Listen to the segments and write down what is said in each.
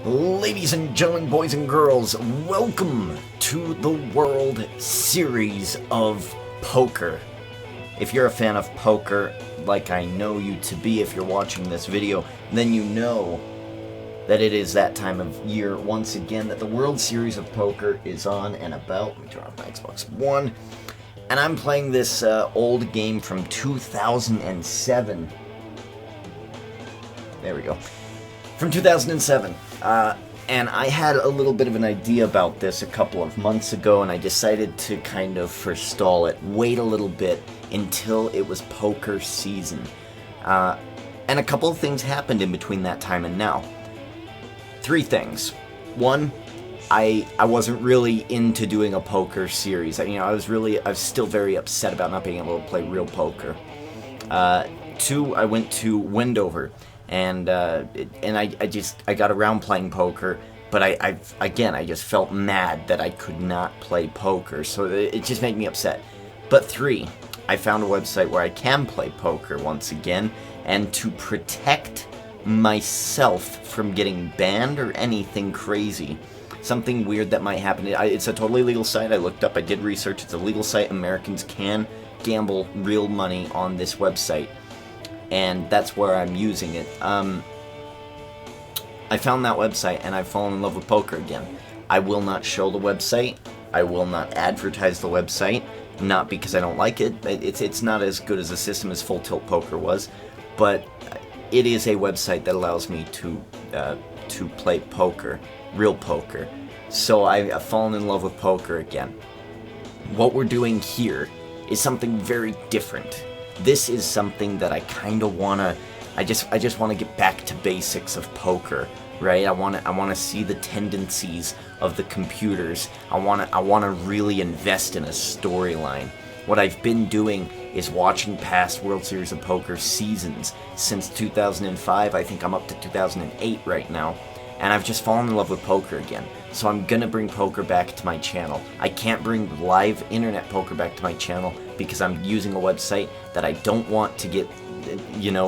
Ladies and gentlemen, boys and girls, welcome to the World Series of Poker. If you're a fan of poker, like I know you to be if you're watching this video, then you know that it is that time of year once again that the World Series of Poker is on and about. Let me turn off my Xbox One. And I'm playing this old game from 2007. There we go. From 2007. And I had a little bit of an idea about this a couple of months ago, and I decided to kind of forestall it, wait a little bit until it was poker season. And a couple of things happened in between that time and now. Three things. One, I wasn't really into doing a poker series. I was still very upset about not being able to play real poker. Two, I went to Wendover. And I got around playing poker, but I just felt mad that I could not play poker, so it just made me upset. But three, I found a website where I can play poker once again, and to protect myself from getting banned or anything crazy, something weird that might happen. It's a totally legal site. I looked up, I did research. It's a legal site. Americans can gamble real money on this website. And that's where I'm using it. I found that website and I've fallen in love with poker again. I will not show the website. I will not advertise the website. Not because I don't like it. It's not as good as a system as Full Tilt Poker was, but it is a website that allows me to play poker, real poker. So I've fallen in love with poker again. What we're doing here is something very different. This is something that I kind of wanna. I just want to get back to basics of poker, right? I wanna see the tendencies of the computers. I wanna really invest in a storyline. What I've been doing is watching past World Series of Poker seasons since 2005. I think I'm up to 2008 right now, and I've just fallen in love with poker again. So I'm gonna bring poker back to my channel. I can't bring live internet poker back to my channel because I'm using a website that I don't want to get,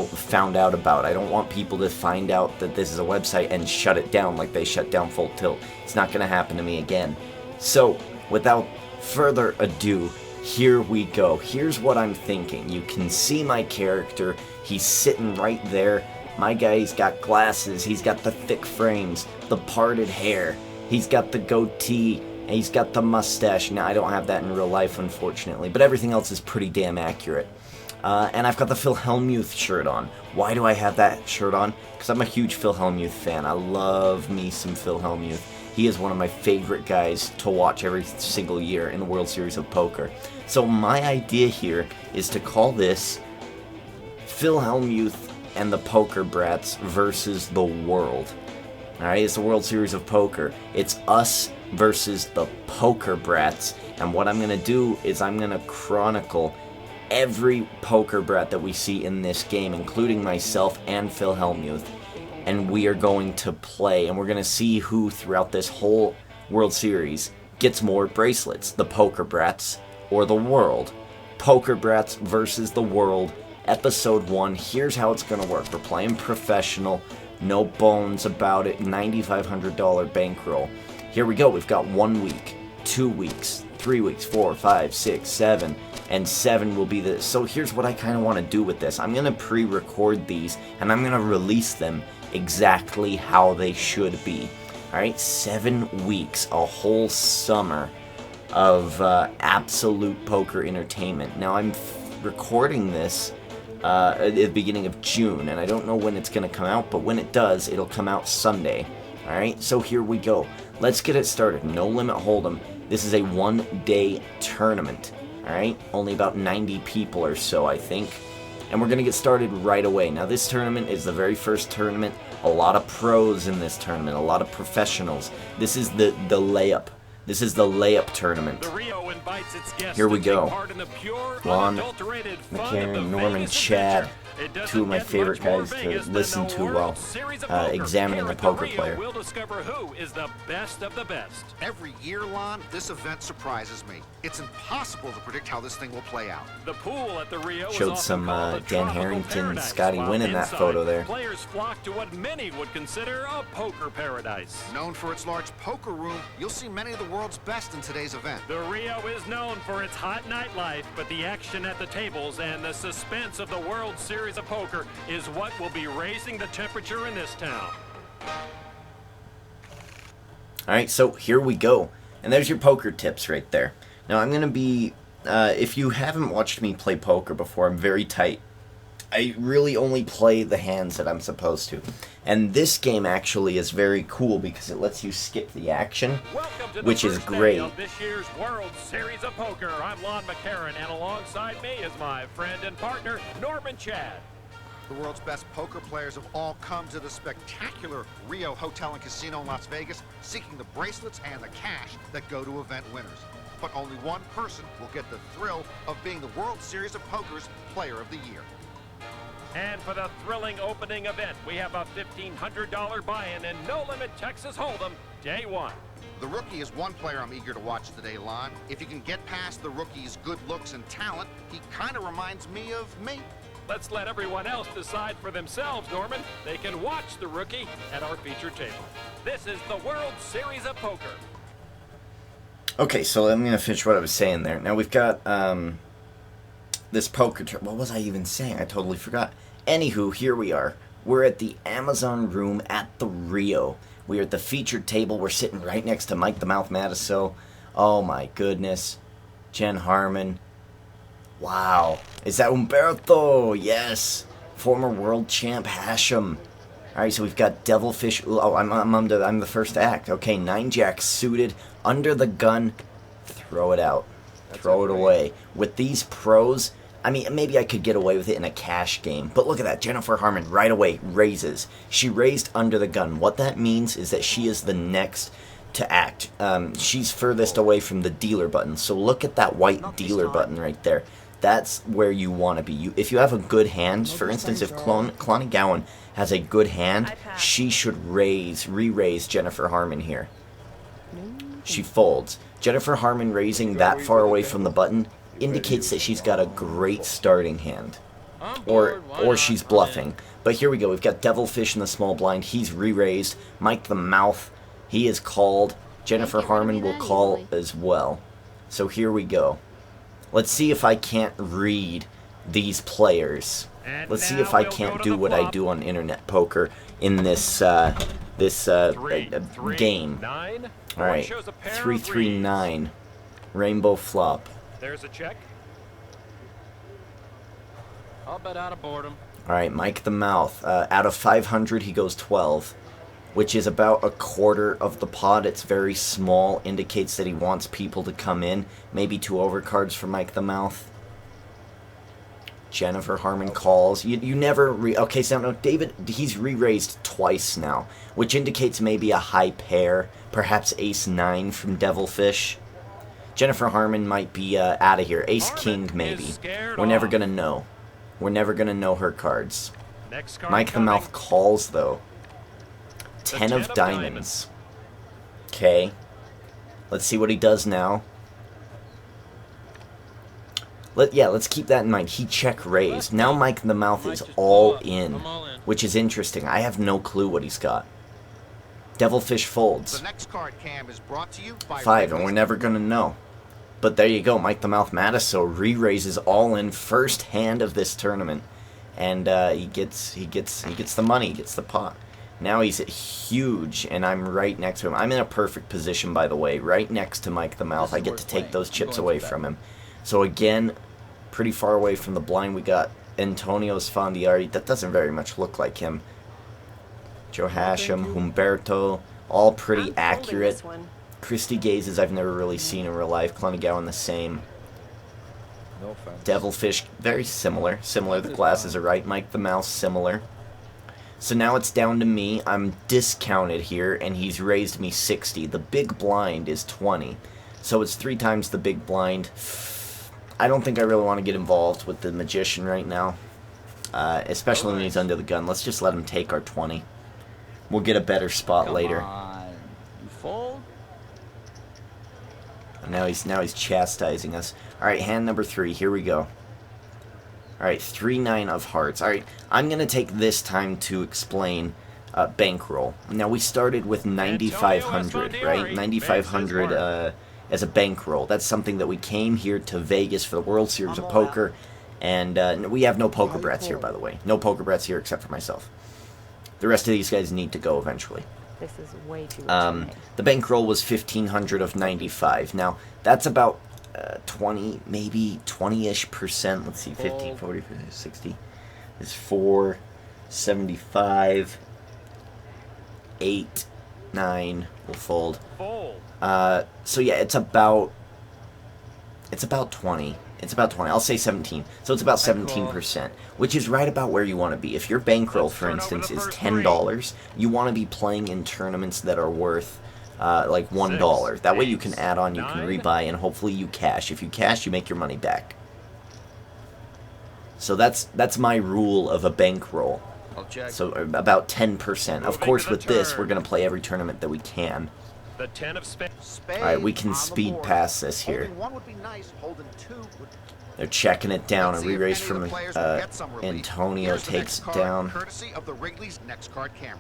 found out about. I don't want people to find out that this is a website and shut it down like they shut down Full Tilt. It's not gonna happen to me again. So, without further ado, here we go. Here's what I'm thinking. You can see my character. He's sitting right there. My guy's got glasses. He's got the thick frames, the parted hair. He's got the goatee, and he's got the mustache. Now, I don't have that in real life, unfortunately, but everything else is pretty damn accurate. And I've got the Phil Hellmuth shirt on. Why do I have that shirt on? Because I'm a huge Phil Hellmuth fan. I love me some Phil Hellmuth. He is one of my favorite guys to watch every single year in the World Series of Poker. So my idea here is to call this Phil Hellmuth and the Poker Brats versus the world. Alright, it's the World Series of Poker. It's us versus the Poker Brats. And what I'm going to do is I'm going to chronicle every Poker Brat that we see in this game, including myself and Phil Hellmuth. And we are going to play, and we're going to see who throughout this whole World Series gets more bracelets. The Poker Brats or the world. Poker Brats versus the world. Episode 1. Here's how it's going to work. We're playing professional. No bones about it. $9,500 bankroll. Here we go. We've got 1 week, 2 weeks, 3 weeks, 4, 5, 6, 7, and 7 will be the... So here's what I kind of want to do with this. I'm going to pre-record these, and I'm going to release them exactly how they should be. Alright, 7 weeks, a whole summer of absolute poker entertainment. Now, I'm recording this at the beginning of June, and I don't know when it's going to come out, but when it does, it'll come out Sunday. Alright, so here we go. Let's get it started. No limit hold'em. This is a one-day tournament. Alright, only about 90 people or so, I think. And we're going to get started right away. Now, this tournament is the very first tournament. A lot of pros in this tournament, a lot of professionals. This is the layup. This is the layup tournament. Here we go. Juan, McCarran, Norman, Chad. Two of my favorite guys to listen to while examining a poker player. We'll discover who is the best of the best. Every year, Lon, this event surprises me. It's impossible to predict how this thing will play out. The pool at the Rio showed some Dan Harrington, Scotty Wynn in that photo there. Players flock to what many would consider a poker paradise. Known for its large poker room, you'll see many of the world's best in today's event. The Rio is known for its hot nightlife, but the action at the tables and the suspense of the World Series of Poker is what will be raising the temperature in this town. Alright, so here we go. And there's your poker tips right there. Now I'm going to be, if you haven't watched me play poker before, I'm very tight. I really only play the hands that I'm supposed to. And this game actually is very cool because it lets you skip the action, which is great. Of this year's World Series of Poker. I'm Lon McCarran, and alongside me is my friend and partner, Norman Chad. The world's best poker players have all come to the spectacular Rio Hotel and Casino in Las Vegas, seeking the bracelets and the cash that go to event winners. But only one person will get the thrill of being the World Series of Poker's Player of the Year. And for the thrilling opening event, we have a $1,500 buy-in and no-limit Texas Hold'em, day one. The rookie is one player I'm eager to watch today, Lon. If he can get past the rookie's good looks and talent, he kind of reminds me of me. Let's let everyone else decide for themselves, Norman. They can watch the rookie at our feature table. This is the World Series of Poker. Okay, so I'm going to finish what I was saying there. Now we've got this poker what was I even saying? I totally forgot. Anywho, here we are. We're at the Amazon room at the Rio. We're at the featured table. We're sitting right next to Mike the Mouth Matiso. Oh my goodness. Jen Harmon. Wow. Is that Umberto? Yes. Former world champ Hashem. Alright, so we've got Devilfish. Oh, I'm the first to act. Okay, 9-jack suited. Under the gun. Throw it out. Throw it away. With these pros, I mean, maybe I could get away with it in a cash game. But look at that. Jennifer Harmon right away raises. She raised under the gun. What that means is that she is the next to act. She's furthest away from the dealer button. So look at that white dealer button right there. That's where you want to be. If you have a good hand, for instance, if Clonnie Gowan has a good hand, she should re-raise Jennifer Harmon here. She folds. Jennifer Harmon raising that far away from the button indicates that she's got a great starting hand. Or she's bluffing. But here we go. We've got Devilfish in the small blind. He's re-raised. Mike the Mouth, he is called. Jennifer Harmon will call as well. So here we go. Let's see if I can't read these players. Let's see if I can't do what I do on internet poker in this game. All right, 339, rainbow flop. There's a check. I'll bet out of boredom. All right, Mike the Mouth. Out of 500, he goes 12, which is about a quarter of the pot. It's very small, indicates that he wants people to come in. Maybe 2 overcards for Mike the Mouth. Jennifer Harmon calls. You never okay, so no, David, he's re-raised twice now, which indicates maybe a high pair, perhaps ace-9 from Devilfish. Jennifer Harmon might be out of here. Ace-king, maybe. We're never going to know. We're never going to know her cards. Mike the Mouth calls, though. 10 of diamonds. Okay. Let's see what he does now. Let's keep that in mind. He check raised. Now Mike the Mouth is all in, which is interesting. I have no clue what he's got. Devilfish folds. The next card, Cam, is brought to you by 5, and we're never going to know. But there you go. Mike the Mouth Matiso re-raises all in, first hand of this tournament. And he gets the money, he gets the pot. Now he's huge, and I'm right next to him. I'm in a perfect position, by the way, right next to Mike the Mouth. I get to take those chips away from him. So again, pretty far away from the blind, we got Antonio Sfondiari. That doesn't very much look like him. Joe Hashem, Humberto, all pretty accurate. Christy Gazes I've never really seen in real life. Clonnie Gowan the same. Devilfish, very similar. The glasses are right. Mike the Mouse, similar. So now it's down to me. I'm discounted here, and he's raised me 60. The big blind is 20. So it's 3 times the big blind. I don't think I really want to get involved with the magician right now. especially when he's under the gun. Let's just let him take our 20. We'll get a better spot later. You fold? Now he's chastising us. All right, hand number 3. Here we go. All right, 3-9 of hearts. All right, I'm gonna take this time to explain bankroll. Now we started with 9,500, right? 9,500 as a bankroll. That's something that we came here to Vegas for the World Series of Poker, and we have no Poker Brats here, by the way. No Poker Brats here except for myself. The rest of these guys need to go eventually. This is way too much. The bankroll was 1,500 of 95. Now that's about 20, maybe 20-ish percent. Let's see, 50, 40, 50, 60 is 4, 75, 8, 9. We'll fold. So yeah, it's about 20. It's about 20. I'll say 17. So it's about 17%, which is right about where you want to be. If your bankroll, for instance, is $10, you want to be playing in tournaments that are worth like $1. That way you can add on, you can rebuy, and hopefully you cash. If you cash, you make your money back. So that's my rule of a bankroll. So about 10%. Of course, with this, we're going to play every tournament that we can. The 10 of spades. Alright, we can speed past this here. One would be nice, holding 2 would... They're checking it down. A re-raise from Antonio takes it down. Courtesy of the Wrigley's next card camera.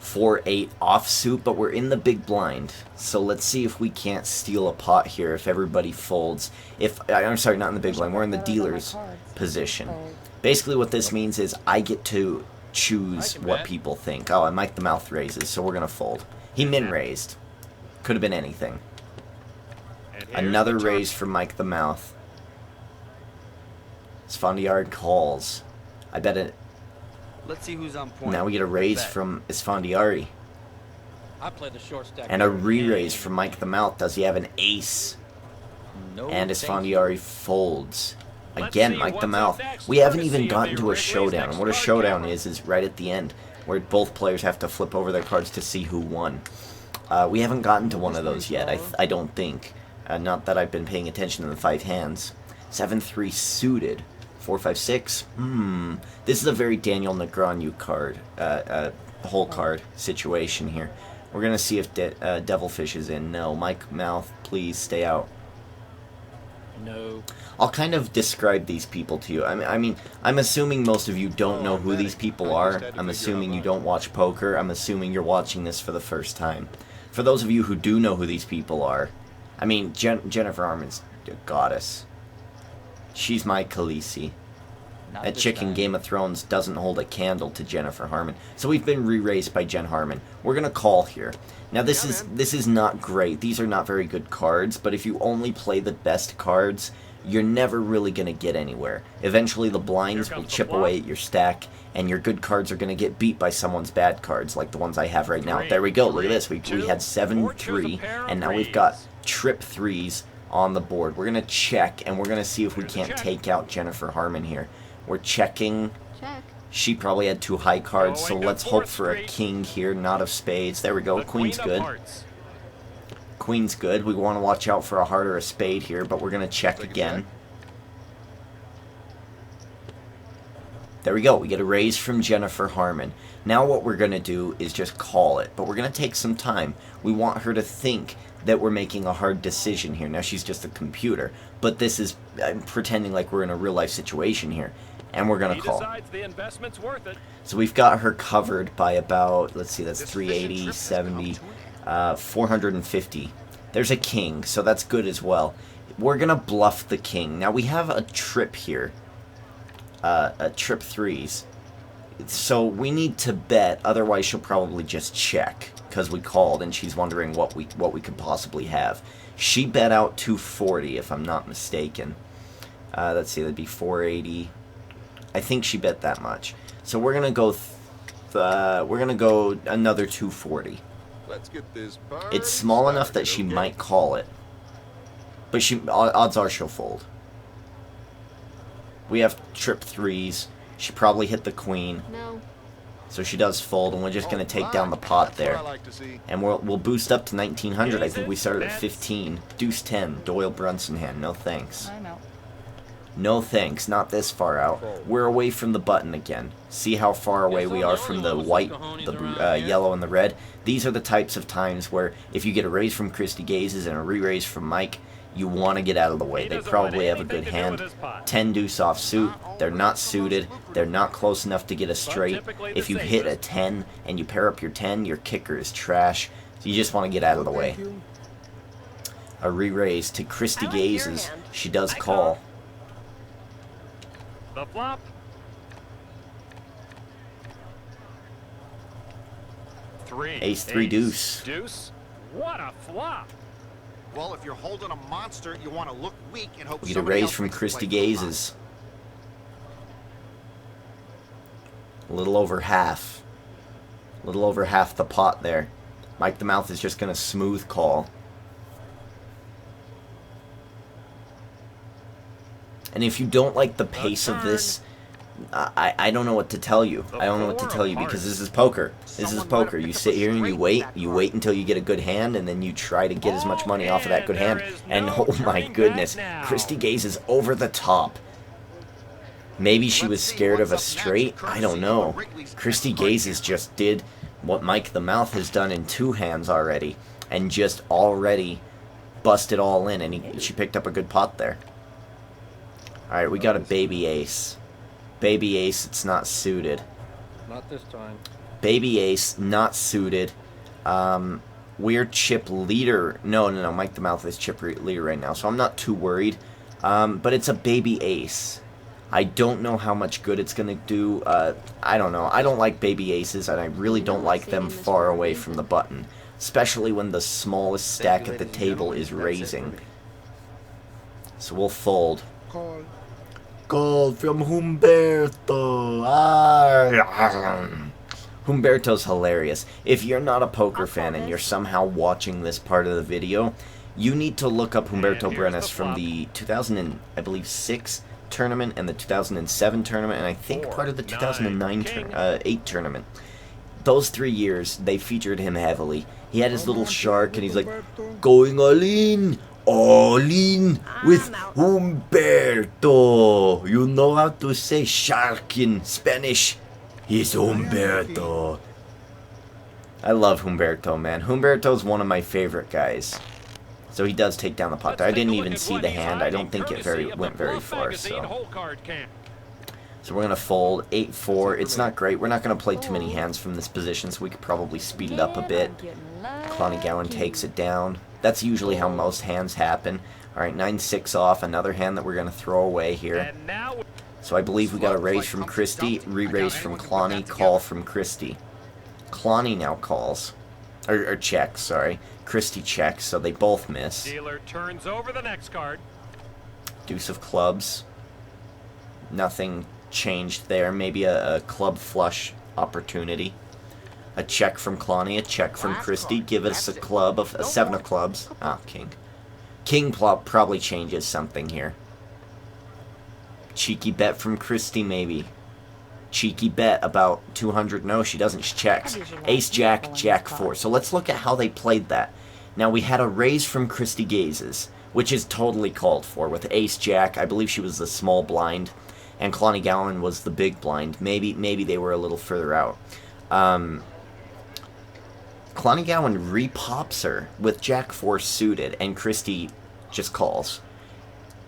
4-8 offsuit, but we're in the big blind. So let's see if we can't steal a pot here if everybody folds. I'm sorry, not in the big blind. We're in the dealer's position. Basically what this means is I get to choose what people think. Oh, and Mike the Mouth raises, so we're going to fold. He min-raised. Could have been anything. Another raise from Mike the Mouth. Esfandiari calls. I bet it... Let's see who's on point. Now we get a raise from Esfandiari. I play the short stack. And a re-raise from Mike the Mouth. Does he have an ace? No, and Esfandiari folds. Again, Mike the Mouth. We haven't even gotten to a showdown. And what a showdown is right at the end, where both players have to flip over their cards to see who won. We haven't gotten to one of those yet, I don't think. Not that I've been paying attention to the 5 hands. 7-3 suited. 4-5-6. This is a very Daniel Negreanu card, hole card situation here. We're going to see if Devilfish is in. No. Mike Mouth, please stay out. No. I'll kind of describe these people to you. I mean, I'm assuming most of you don't know who these people are. I'm assuming you don't watch poker. I'm assuming you're watching this for the first time. For those of you who do know who these people are, I mean, Jennifer Harmon's a goddess. She's my Khaleesi. That chick in Game of Thrones doesn't hold a candle to Jennifer Harmon. So we've been re-raised by Jen Harmon. We're gonna call here. Now this is not great. These are not very good cards, but if you only play the best cards, you're never really gonna get anywhere. Eventually the blinds will chip away at your stack, and your good cards are gonna get beat by someone's bad cards, like the ones I have right now. There we go, look at this. We had 7-3, and now we've got trip 3s on the board. We're gonna check, and we're gonna see if we can't take out Jennifer Harmon here. We're checking. Check. She probably had 2 high cards, so let's hope for a king here, not of spades. There we go, queen's good. Queen's good. We want to watch out for a heart or a spade here, but we're going to check again. There we go. We get a raise from Jennifer Harmon. Now what we're going to do is just call it, but we're going to take some time. We want her to think that we're making a hard decision here. Now she's just a computer, but this is I'm pretending like we're in a real-life situation here, and we're going to call. The investment's worth it. So we've got her covered by about, let's see, that's 380, 70, 450. There's a king, so that's good as well. We're going to bluff the king. Now we have a trip here, a trip 3s. So we need to bet, otherwise she'll probably just check, because we called and she's wondering what we could possibly have. She bet out 240, if I'm not mistaken. Let's see, that'd be 480. I think she bet that much. So we're gonna go. We're gonna go another 240. Let's get this It's small enough that she might call it, but odds are she'll fold. We have trip 3s. She probably hit the queen. No. So she does fold, and we're just going to take down the pot there. And we'll boost up to 1900. I think we started at 15. Deuce 10. Doyle Brunson hand. No thanks. I'm out. No thanks, not this far out. We're away from the button again. See how far away we are from the white, the yellow, and the red? These are the types of times where if you get a raise from Christy Gazes and a re-raise from Mike, you want to get out of the way. They probably have a good hand. 10 deuce off suit. They're not suited. They're not close enough to get a straight. If you hit a 10 and you pair up your 10, your kicker is trash. So you just want to get out of the way. A re-raise to Christy Gazes. She does call. The flop. Ace 3 deuce. Deuce. What a flop. Well, if you're holding a monster, you want to look weak and hope We get a somebody raise else from makes a Christy play for the pot. Gazes. A little over half. A little over half the pot there. Mike the Mouth is just going to smooth call. And if you don't like the pace of this, I don't know what to tell you. I don't know what to tell you because this is poker. This is poker. You sit here and you wait until you get a good hand, and then you try to get as much money off of that good hand. And oh my goodness, Christy Gaze is over the top. Maybe she was scared of a straight. I don't know. Christy Gazes just did what Mike the Mouth has done in 2 hands already, and just already busted all in, and she picked up a good pot there. Alright, we got a baby ace. Baby ace, it's not suited. Not this time. Baby ace, not suited. Weird chip leader. No, Mike the Mouth is chip leader right now, so I'm not too worried. But it's a baby ace. I don't know how much good it's going to do. I don't know. I don't like baby aces, and I really don't like them far away from the button. Especially when the smallest stack at the table is raising. So we'll fold. Call from Humberto. Humberto's hilarious. If you're not a poker fan and you're somehow watching this part of the video, you need to look up Humberto Brenes from the 2006 tournament and the 2007 tournament, and I think part of the 2009 8 tournament. Those 3 years, they featured him heavily. He had his little shark, and he's like, going all in with Humberto. You know how to say shark in Spanish? He's Humberto. I love Humberto, man. Humberto's one of my favorite guys. So he does take down the pot there. I didn't even see the hand. I don't think it went very far. So we're going to fold 8-4. It's not great. We're not going to play too many hands from this position, so we could probably speed it up a bit. Clonny Gowan takes it down. That's usually how most hands happen. Alright, 9-6 off. Another hand that we're going to throw away here. So I believe we got a raise from Christy, re-raise from Clonny, call from Christy. Clonny now calls. Or checks, sorry. Christy checks, so they both miss. Dealer turns over the next card. Deuce of clubs. Nothing changed there. Maybe a club flush opportunity. A check from Clonny, a check from Christy. Give us a club of a 7 of clubs. Ah, king. King probably changes something here. Cheeky bet from Christy, maybe. Cheeky bet about 200. No, she doesn't. She checks. Ace, Jack, Jack 4. So let's look at how they played that. Now, we had a raise from Christy Gazes, which is totally called for. With Ace, Jack, I believe she was the small blind, and Clonny Gowan was the big blind. Maybe they were a little further out. Clonny Gowan repops her with Jack 4 suited, and Christy just calls.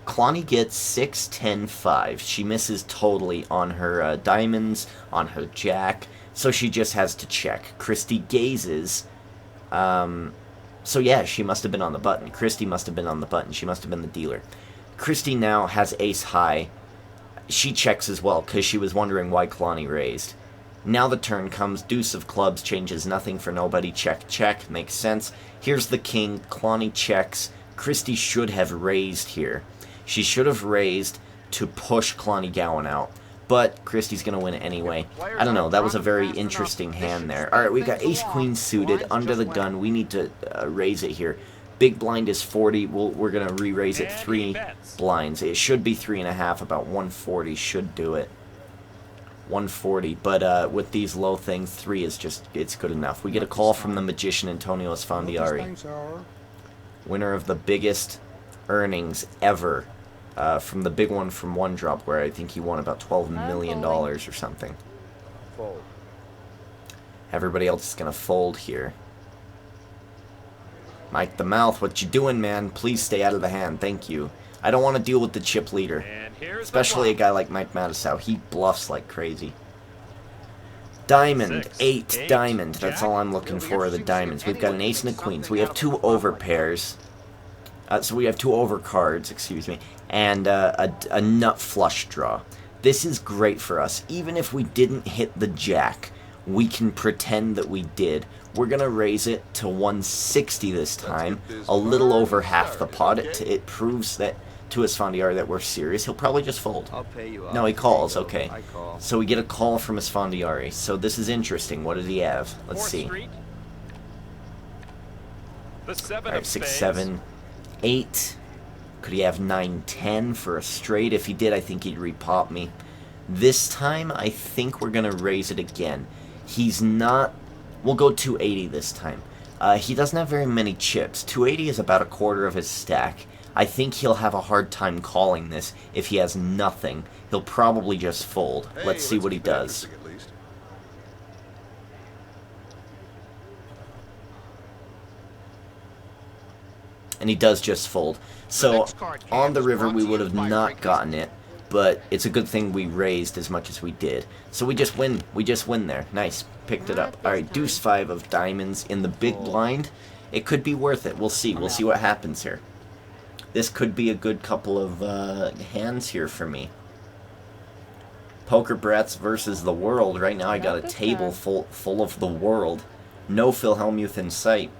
Clonny gets 6, 10, 5. She misses totally on her diamonds, on her jack, so she just has to check. Christy gazes. So yeah, she must have been on the button. Christy must have been on the button. She must have been the dealer. Christy now has ace high. She checks as well, because she was wondering why Clonny raised. Now the turn comes. Deuce of clubs changes nothing for nobody. Check, check. Makes sense. Here's the king. Clonny checks. Christy should have raised here. She should have raised to push Clonny Gowan out. But Christy's going to win anyway. I don't know. That was a very interesting hand there. Alright, we got ace-queen suited. Under the gun. We need to raise it here. Big blind is 40. We're going to re-raise it 3 blinds. It should be 3.5. About 140 should do it. 140. But with these low things, 3 is just, it's good enough. We get a call from the magician Antonio Esfandiari. Winner of the biggest earnings ever from the big one from one drop where I think he won about $12 million or something. Fold. Everybody else is going to fold here. Mike the Mouth, what you doing, man? Please stay out of the hand. Thank you. I don't want to deal with the chip leader. And here's Especially a guy like Mike Matusow. He bluffs like crazy. Diamond, 8 diamond. That's all I'm looking for are the diamonds. We've got an ace and a queen, so we have 2 over pairs. So we have 2 over cards, excuse me, and a nut flush draw. This is great for us. Even if we didn't hit the jack, we can pretend that we did. We're going to raise it to 160 this time, a little over half the pot. It proves that to Esfandiari that we're serious. He'll probably just fold. I'll pay you off. No, he calls, okay. I call. So we get a call from Esfandiari. So this is interesting. What does he have? Let's 4th see. Street. The 7 Alright, of 6, spades. 7, 8. Could he have 9, 10 for a straight? If he did, I think he'd repop me. This time, I think we're going to raise it again. He's not... We'll go 280 this time. He doesn't have very many chips. 280 is about a quarter of his stack. I think he'll have a hard time calling this if he has nothing. He'll probably just fold. Let's see what he does. And he does just fold. So, on the river, we would have not gotten it. But it's a good thing we raised as much as we did. So we just win. We just win there. Nice. Picked it up. Alright, deuce 5 of diamonds in the big blind. It could be worth it. We'll see. We'll see what happens here. This could be a good couple of hands here for me. Poker Brats versus the world. Right now I got a table full of the world. No Phil Hellmuth in sight.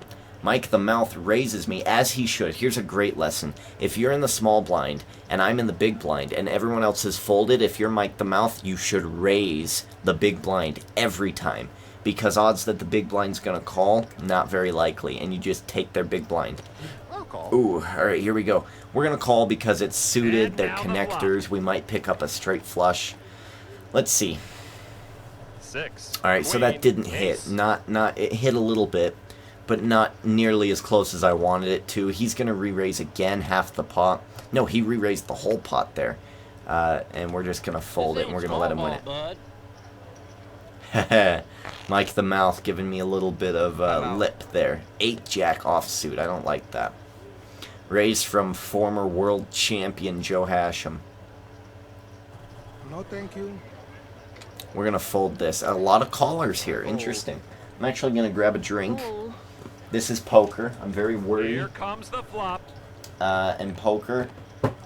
Mike the Mouth raises me, as he should. Here's a great lesson. If you're in the small blind, and I'm in the big blind, and everyone else is folded, if you're Mike the Mouth, you should raise the big blind every time. Because odds that the big blind's going to call, not very likely, and you just take their big blind. Ooh, alright, here we go. We're going to call because it's suited, And they're now the connectors, we might pick up a straight flush. Let's see. 6. Alright, so that didn't hit. It hit a little bit, but not nearly as close as I wanted it to. He's going to re-raise again, half the pot. No, he re-raised the whole pot there. And we're just going to fold it, and we're going to let him win it. Mike the Mouth giving me a little bit of lip there. 8 jack offsuit. I don't like that. Raised from former world champion Joe Hashem. No, thank you. We're going to fold this. A lot of callers here. Interesting. I'm actually going to grab a drink. This is poker. I'm very worried. Here comes the flop. And poker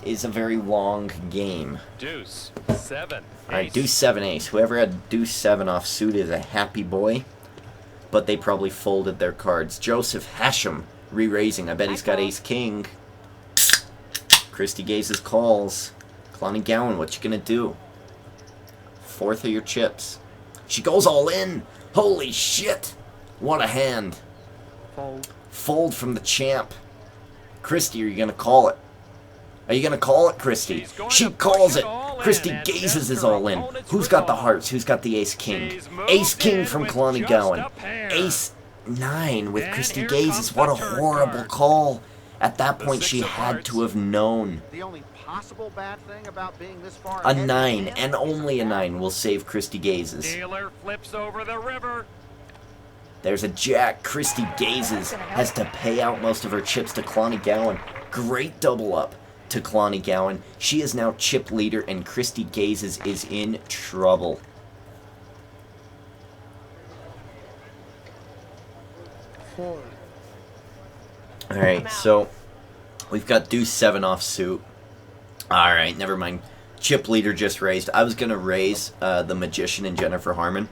is a very long game. Deuce 7. Alright, deuce 7 ace. Whoever had deuce 7 off suit is a happy boy. But they probably folded their cards. Joseph Hashem re-raising. I bet he's got ace king. Christy Gaze's calls. Clonnie Gowan, what you gonna do? 4th of your chips. She goes all in. Holy shit. What a hand. Fold. Fold from the champ. Christy, are you gonna call it? Are you gonna call it, Christy? She's going She to calls push it. it all Christy in, and Gazes is her all in. opponent's Who's got the resolve. hearts? Who's got the ace king? She's moved Ace king in from with Clonnie just Gowan. a pair. Ace 9 with And Christy here Gazes. comes What the a turn horrible card. call. At that The point, 6 she of had hearts. to have known. The only possible bad thing about being this far A ahead 9, is and only a 9, will save Christy Gazes. Dealer flips over the river. There's a jack. Christy Gazes has to pay out most of her chips to Clonnie Gowan. Great double up to Clonnie Gowan. She is now chip leader, and Christy Gazes is in trouble. Four. Alright, so we've got deuce 7 off suit. Alright, never mind. Chip leader just raised. I was going to raise the Magician and Jennifer Harmon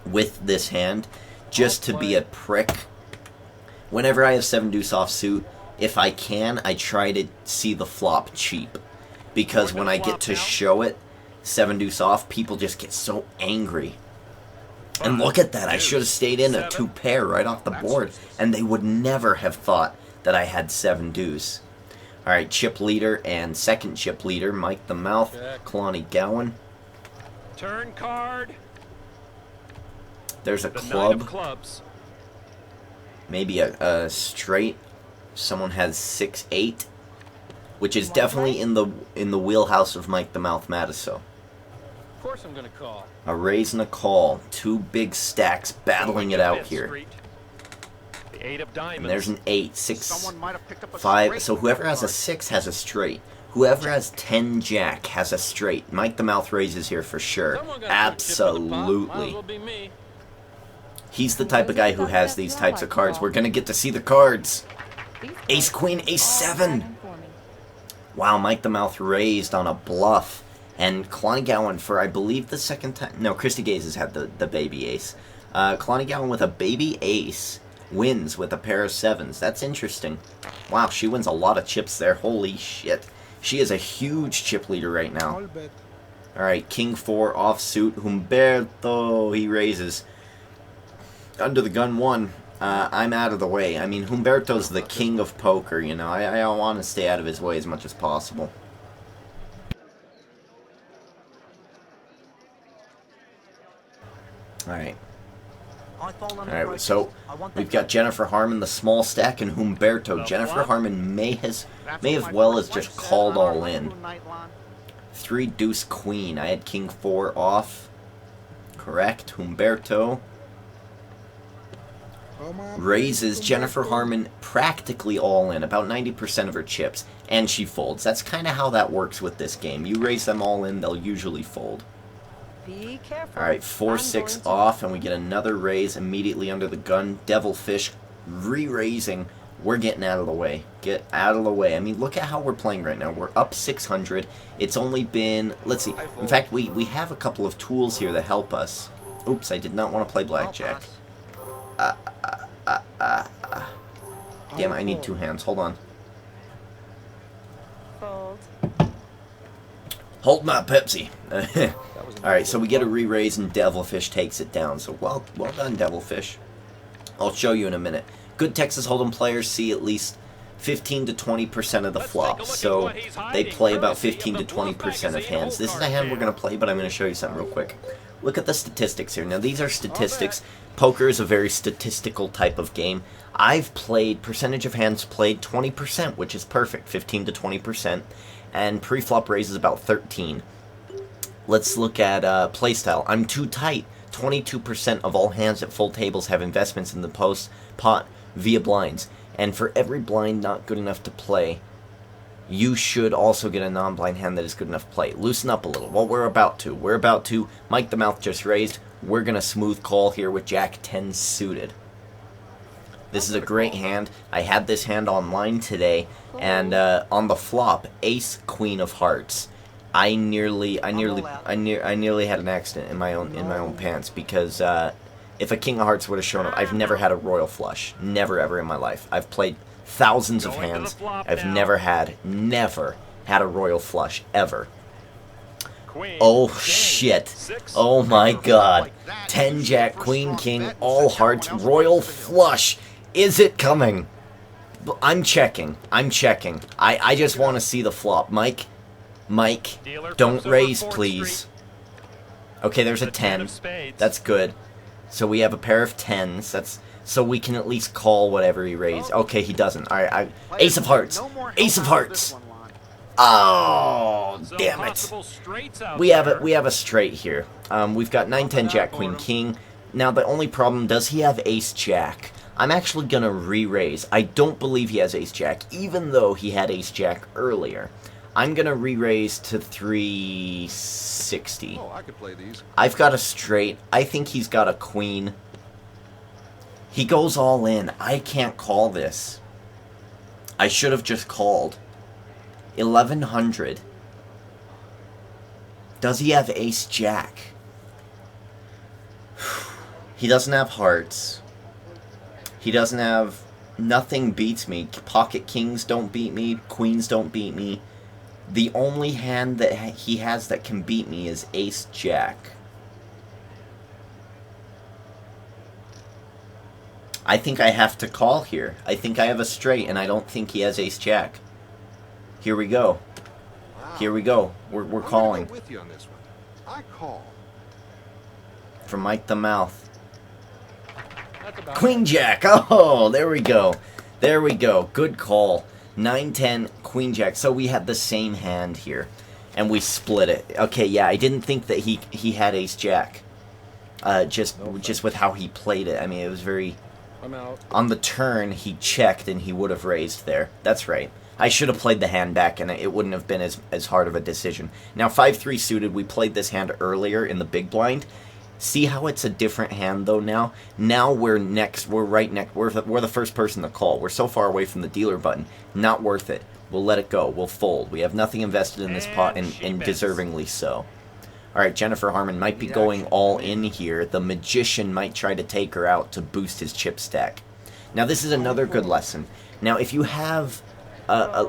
with this hand just to be a prick. Whenever I have 7 deuce off suit, if I can, I try to see the flop cheap. Because when I get to show it, 7 deuce off, people just get so angry. And look at that, I should have stayed in a 2 pair right off the board, and they would never have thought that I had 7 deuce. Alright, chip leader and second chip leader, Mike the Mouth, Clonnie Gowan. Turn card. There's a The 9 of club, clubs. maybe a straight. Someone has 6-8. which is definitely in the wheelhouse of Mike the Mouth Matiso. Of course I'm gonna call. A raise and a call. Two big stacks battling it out here. The 8 of diamonds. And there's an 8, 6, Someone might have picked up a 5. straight So whoever has a card. 6 has a straight. Whoever has 10 jack has a straight. Mike the Mouth raises here for sure. Someone gotta put a chip in the pot. Might as Absolutely. well be me. He's the type of guy who has these types of cards. We're going to get to see the cards. Ace, queen, ace, 7. Wow, Mike the Mouth raised on a bluff. And Kalani Gowan for, I believe, the second time. No, Christy Gaze has had the baby ace. Kalani Gowan with a baby ace wins with a pair of 7s. That's interesting. Wow, she wins a lot of chips there. Holy shit. She is a huge chip leader right now. All bet. Alright, King 4 offsuit. Humberto, he raises. Under the gun 1. I'm out of the way. I mean, Humberto's the king of poker, you know. I want to stay out of his way as much as possible. Alright. Alright, so we've got Jennifer Harmon, the small stack, and Humberto. Jennifer Harmon may as well as just called all in. 3 deuce queen. I had king 4 off. Correct. Humberto raises. Jennifer Harmon practically all in, about 90% of her chips, and she folds. That's kind of how that works with this game. You raise them all in, they'll usually fold. Be careful. Alright, 4-6 off, and we get another raise immediately under the gun. Devilfish re-raising. We're getting out of the way. Get out of the way. I mean, look at how we're playing right now. We're up 600. It's only been, let's see. In fact, we have a couple of tools here that help us. Oops, I did not want to play blackjack. Damn, I need 2 hands. Hold on. Fold. Hold my Pepsi. Alright, so we get a re-raise and Devilfish takes it down. So well done, Devilfish. I'll show you in a minute. Good Texas Hold'em players see at least 15 to 20% of the flops. So they play about 15 to 20% of hands. This is a hand we're going to play, but I'm going to show you something real quick. Look at the statistics here. Now, these are statistics. Poker is a very statistical type of game. I've played, percentage of hands played 20%, which is perfect, 15 to 20%. And pre-flop raises about 13. Let's look at playstyle. I'm too tight. 22% of all hands at full tables have investments in the post pot via blinds. And for every blind not good enough to play, you should also get a non-blind hand that is good enough to play. Loosen up a little. Well, we're about to. Mike the Mouth just raised. We're going to smooth call here with Jack 10 suited. This is a great hand. I had this hand online today, and on the flop, Ace Queen of Hearts. I nearly had an accident in my own pants because if a King of Hearts would have shown up, I've never had a royal flush, never ever in my life. I've played thousands of hands. I've never had a royal flush ever. Oh shit! Oh my god! 10 Jack, Queen, King, all hearts, royal flush. Is it coming? I'm checking. I just want to see the flop. Mike, don't raise, please. Okay, there's a 10. That's good. So we have a pair of 10s. That's so we can at least call whatever he raised. Okay, he doesn't. All right, Ace of Hearts. Ace of Hearts. Oh, damn it. We have a straight here. We've got 9, 10, Jack, Queen, King. Now the only problem, does he have Ace Jack? I'm actually gonna re-raise. I don't believe he has Ace Jack, even though he had Ace Jack earlier. I'm gonna re-raise to 360. Oh, I could play these. I've got a straight. I think he's got a queen. He goes all in. I can't call this. I should have just called. 1100. Does he have Ace Jack? He doesn't have hearts. He doesn't have... Nothing beats me. Pocket kings don't beat me. Queens don't beat me. The only hand that he has that can beat me is Ace Jack. I think I have to call here. I think I have a straight, and I don't think he has Ace Jack. Here we go. Here we go. We're calling. I'm with you on this one. I call. From Mike the Mouth. Queen Jack. Oh, there we go. There we go. Good call. 9-10, Queen Jack. So we had the same hand here, and we split it. Okay, yeah, I didn't think that he had Ace Jack. Just with how he played it. I mean, it was very... I'm out. On the turn, he checked, and he would have raised there. That's right. I should have played the hand back, and it wouldn't have been as hard of a decision. Now, 5-3 suited, we played this hand earlier in the big blind. See how it's a different hand, though, now? Now we're right next, we're the first person to call. We're so far away from the dealer button. Not worth it. We'll let it go. We'll fold. We have nothing invested in this pot, and deservingly so. Alright, Jennifer Harmon might be going all in here. The Magician might try to take her out to boost his chip stack. Now, this is another good lesson. Now, if you have...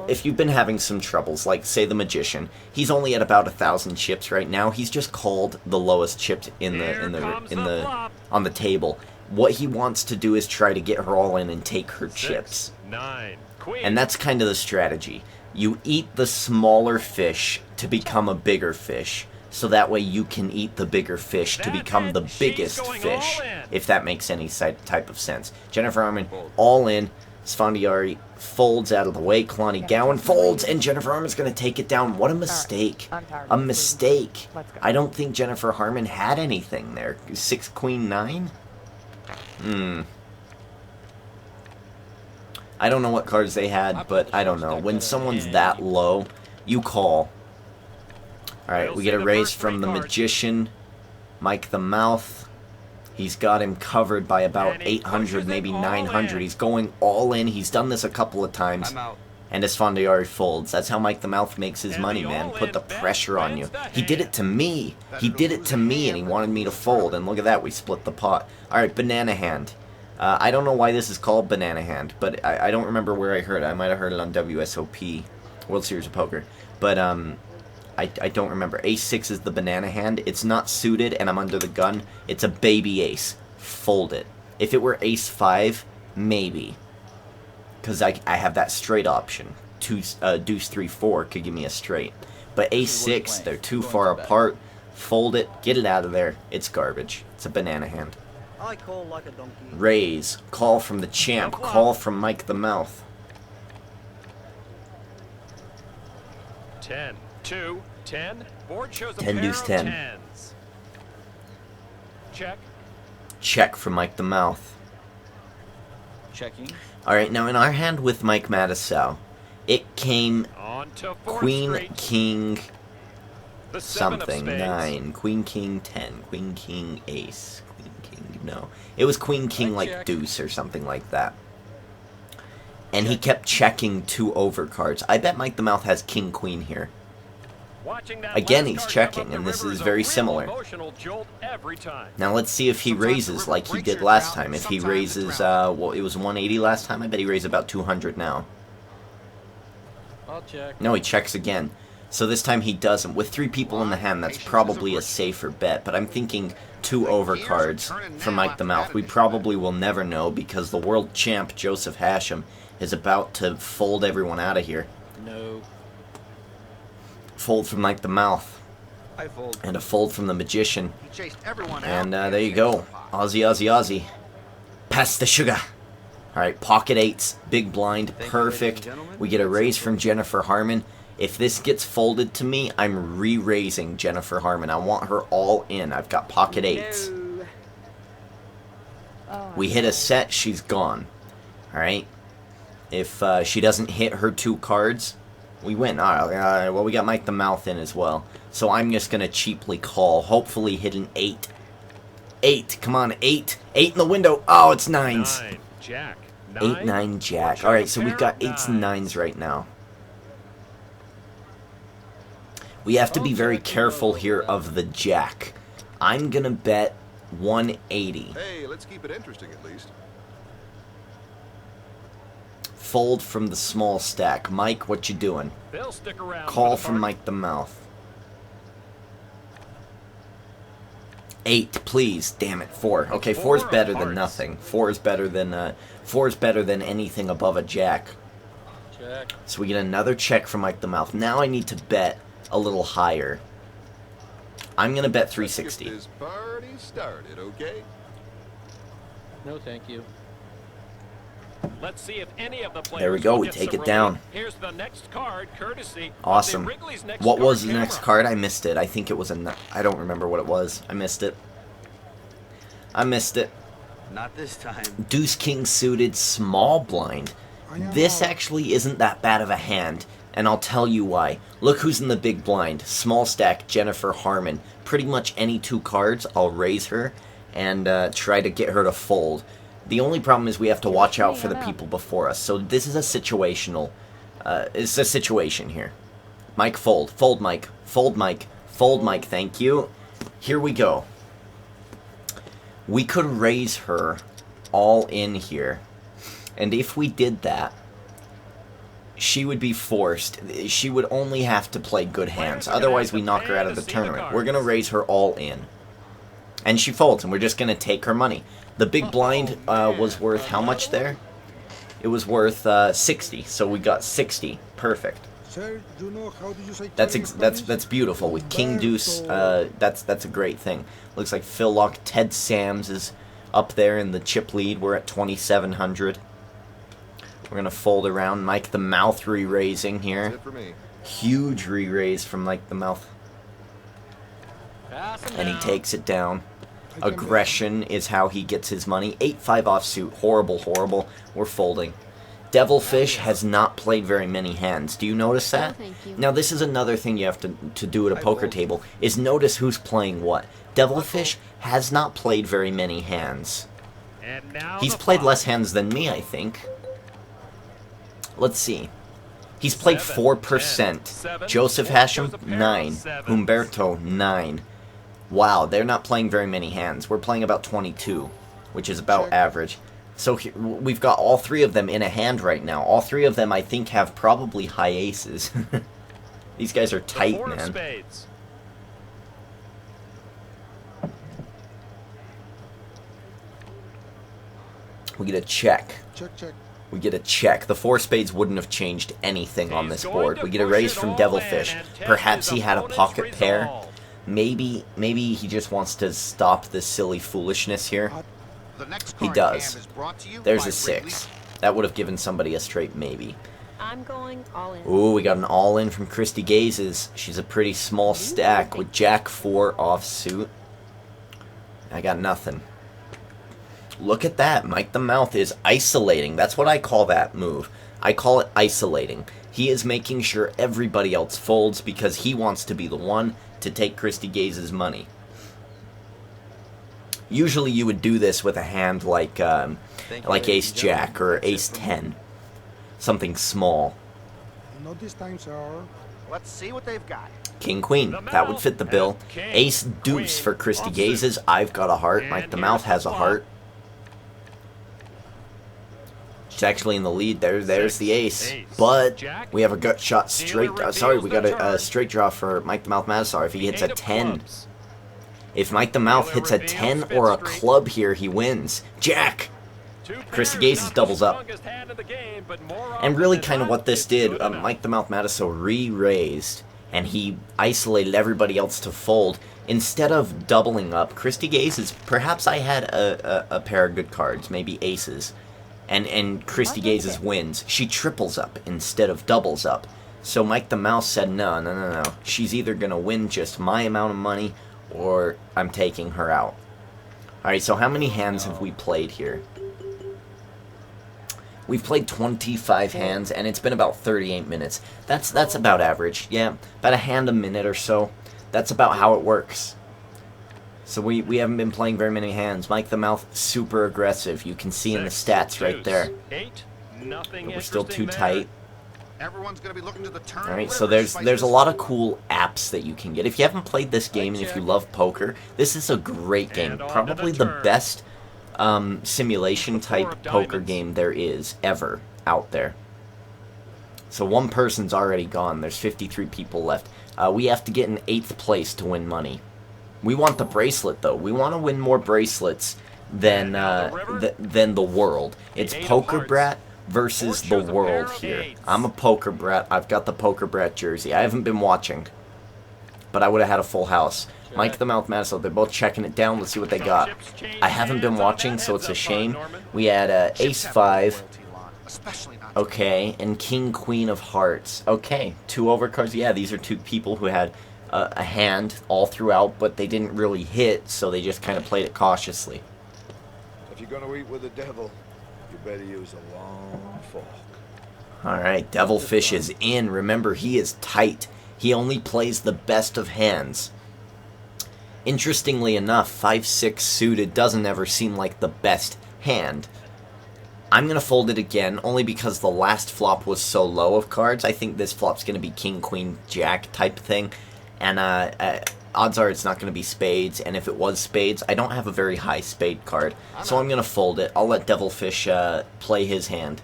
if you've been having some troubles, like, say, the Magician, he's only at about 1,000 chips right now. He's just called the lowest chipped on the table. What he wants to do is try to get her all in and take her chips. 9, Queen. And that's kind of the strategy. You eat the smaller fish to become a bigger fish, so that way you can eat the bigger fish to become the biggest fish, if that makes any type of sense. Jennifer Harmon, all in. Sfandiari folds out of the way. Kalani Gowan folds, and Jennifer Harmon's going to take it down. What a mistake. A mistake. I don't think Jennifer Harmon had anything there. 6, Queen, 9? I don't know what cards they had, but I don't know. When someone's that low, you call. Alright, we get a raise from the Magician. Mike the Mouth. He's got him covered by about 800, maybe 900. He's going all in. He's done this a couple of times. And Esfandiari folds. That's how Mike the Mouth makes his money, man. Put the pressure on you. He did it to me. He did it to me, and he wanted me to fold. And look at that, we split the pot. Alright, Banana Hand. I don't know why this is called Banana Hand, but I don't remember where I heard it. I might have heard it on WSOP, World Series of Poker. But, I don't remember. Ace-6 is the banana hand. It's not suited, and I'm under the gun. It's a baby ace. Fold it. If it were Ace-5, maybe. Because I have that straight option. Deuce 3-4 could give me a straight. But Ace-6, they're too far apart. Fold it. Get it out of there. It's garbage. It's a banana hand. I call like a donkey. Raise. Call from the champ. Call from Mike the Mouth. 10, 2, 10. Board shows a 10 pair deuce of 10. tens. Check. Check from Mike the Mouth. Checking. Alright, now in our hand with Mike Mattisau, it came On to fourth Queen, straight. King, The 7 of something, spades. 9, Queen, King, 10, Queen, King, Ace, Queen, King, no. It was Queen, King, like check. Deuce or something like that. And he kept checking 2 overcards. I bet Mike the Mouth has King, Queen here. Watching that Again, last he's card checking, come up and the this river is a very real similar. emotional jolt every time. Now let's see if he Sometimes the raises river like he breaks did your last ground, time. If he sometimes it's raises, round. well, it was 180 last time. I bet he raised about 200 now. I'll check. No, he checks again. So this time he doesn't. With 3 people in the hand, that's probably a safer bet. But I'm thinking 2 overcards from Mike the Mouth. We probably will never know because the world champ, Joseph Hashem, is about to fold everyone out of here. No. Fold from Mike the Mouth. I fold. And a fold from the Magician. He chased everyone out. And there you go. Aussie, Aussie, Aussie. Pass the sugar. Alright, pocket 8s. Big blind. Perfect. We get a raise from Jennifer Harmon. If this gets folded to me, I'm re-raising Jennifer Harmon. I want her all in. I've got pocket 8s. No. Oh, We hit a set, she's gone. Alright? If she doesn't hit her 2 cards, we win. Alright, well, we got Mike the Mouth in as well. So I'm just going to cheaply call. Hopefully hit an 8. 8. Come on, 8. 8 in the window. Oh, it's 9s. 9, Jack. 8, 9, Jack. Watch Alright, out, so we've got pair of 8s and 9s right now. We have to be very careful here of the Jack. I'm going to bet 180. Hey, let's keep it interesting at least. Fold from the small stack. Mike, what you doing? They'll stick around. Call for the from party. Mike the Mouth. 8, please. Damn it, 4. Okay, 4 is 4 better of than hearts. nothing. 4 is better than anything above a Jack. Check. So we get another check from Mike the Mouth. Now I need to bet a little higher. I'm gonna bet Let's 360. get this party started, okay? No, thank you. Let's see if any of the players There we go. will We get take some it down. relief. Here's the next card, courtesy of Awesome. the Wrigley's Next What Door was the camera. next card? I missed it. I think it was I don't remember what it was. I missed it. I missed it. Not this time. Deuce King suited, small blind. This actually isn't that bad of a hand, and I'll tell you why. Look who's in the big blind. Small stack, Jennifer Harmon. Pretty much any 2 cards, I'll raise her and try to get her to fold. The only problem is we have to watch out for the people before us. So this is a situational, it's a situation here. Mike, fold. Fold, Mike. Fold, Mike. Fold, Mike. Thank you. Here we go. We could raise her all in here. And if we did that, she would be forced. She would only have to play good hands. Otherwise, we knock her out of the tournament. We're going to raise her all in. And she folds, and we're just going to take her money. The big blind was worth how much there? It was worth 60. So we got 60. Perfect. Sir, you know how do you say That's beautiful. With King Deuce, that's a great thing. Looks like Phil Lock, Ted Sams is up there in the chip lead. We're at 2,700. We're gonna fold around. Mike the Mouth re-raising here. That's it for me. Huge re-raise from Mike the Mouth, and he takes it down. Aggression is how he gets his money. 8-5 offsuit. Horrible, horrible. We're folding. Devilfish has not played very many hands. Do you notice that? thank you. Now, this is another thing you have to do at a poker table, is notice who's playing what. Devilfish has not played very many hands. And now He's the played flop. less hands than me, I think. Let's see. He's played 4%. Joseph Hashem, 9. Humberto, 9. Wow, they're not playing very many hands. We're playing about 22, which is about average. So here, we've got all 3 of them in a hand right now. All 3 of them, I think, have probably high aces. These guys are tight, Four of man. spades. We get a check. Check, check. We get a check. The 4 spades wouldn't have changed anything on this board. We get a raise from Devilfish. Perhaps he had a pocket pair. Maybe he just wants to stop this silly foolishness here. The next He card does. game is brought to you There's by a 6. That would have given somebody a straight maybe. I'm going all in. Ooh, we got an all-in from Christy Gazes. She's a pretty small stack with Jack 4 offsuit. I got nothing. Look at that. Mike the Mouth is isolating. That's what I call that move. I call it isolating. He is making sure everybody else folds because he wants to be the one to take Christy Gazes' money. Usually you would do this with a hand like Ace Jack or Ace 10. Something small. Not this time, sir. Let's see what they've got. King Queen, that would fit the bill. Ace Deuce for Christy Gazes. I've got a heart. Mike the Mouth has a heart. She's actually in the lead. There's the ace. But we have a gut shot straight. Sorry, we got a straight draw for Mike the Mouth Madisar if he hits a 10. If Mike the Mouth hits a 10 or a club here, he wins. Jack! Christy Gazes doubles up. And really kind of what this did, Mike the Mouth Madisar re-raised, and he isolated everybody else to fold. Instead of doubling up, Christy Gazes, perhaps I had a pair of good cards, maybe aces, and Christy Gazes wins. She triples up instead of doubles up. So Mike the Mouth said, no. She's either going to win just my amount of money, or I'm taking her out. Alright, so how many hands have we played here? We've played 25 hands, and it's been about 38 minutes. That's about average. Yeah, about a hand a minute or so. That's about how it works. So we haven't been playing very many hands. Mike the Mouth, super aggressive. You can see in the stats right there. But we're still too tight. Everyone's going to be looking to the turn. Alright, so there's a lot of cool apps that you can get. If you haven't played this game and if you love poker, this is a great game. Probably the best simulation type poker game there is ever out there. So one person's already gone. There's 53 people left. We have to get in 8th place to win money. We want the bracelet though. We want to win more bracelets than the world. It's Poker Brat versus the world here. I'm a Poker Brat. I've got the Poker Brat jersey. I haven't been watching, but I would have had a full house. Mike the Mouth Madisar, they're both checking it down. Let's see what they got. I haven't been watching, so it's a shame. We had Ace 5, especially not. Okay, and King, Queen of Hearts. Okay, 2 overcards. Yeah, these are 2 people who had a hand all throughout, but they didn't really hit, so they just kind of played it cautiously. If you're gonna eat with the devil, you better use a long fork. Alright, Devilfish is in. Remember, he is tight. He only plays the best of hands. Interestingly enough, 5-6 suited doesn't ever seem like the best hand. I'm going to fold it again, only because the last flop was so low of cards. I think this flop's going to be King, Queen, Jack type thing. And odds are it's not going to be spades, and if it was spades, I don't have a very high spade card. So I'm going to fold it. I'll let Devilfish play his hand.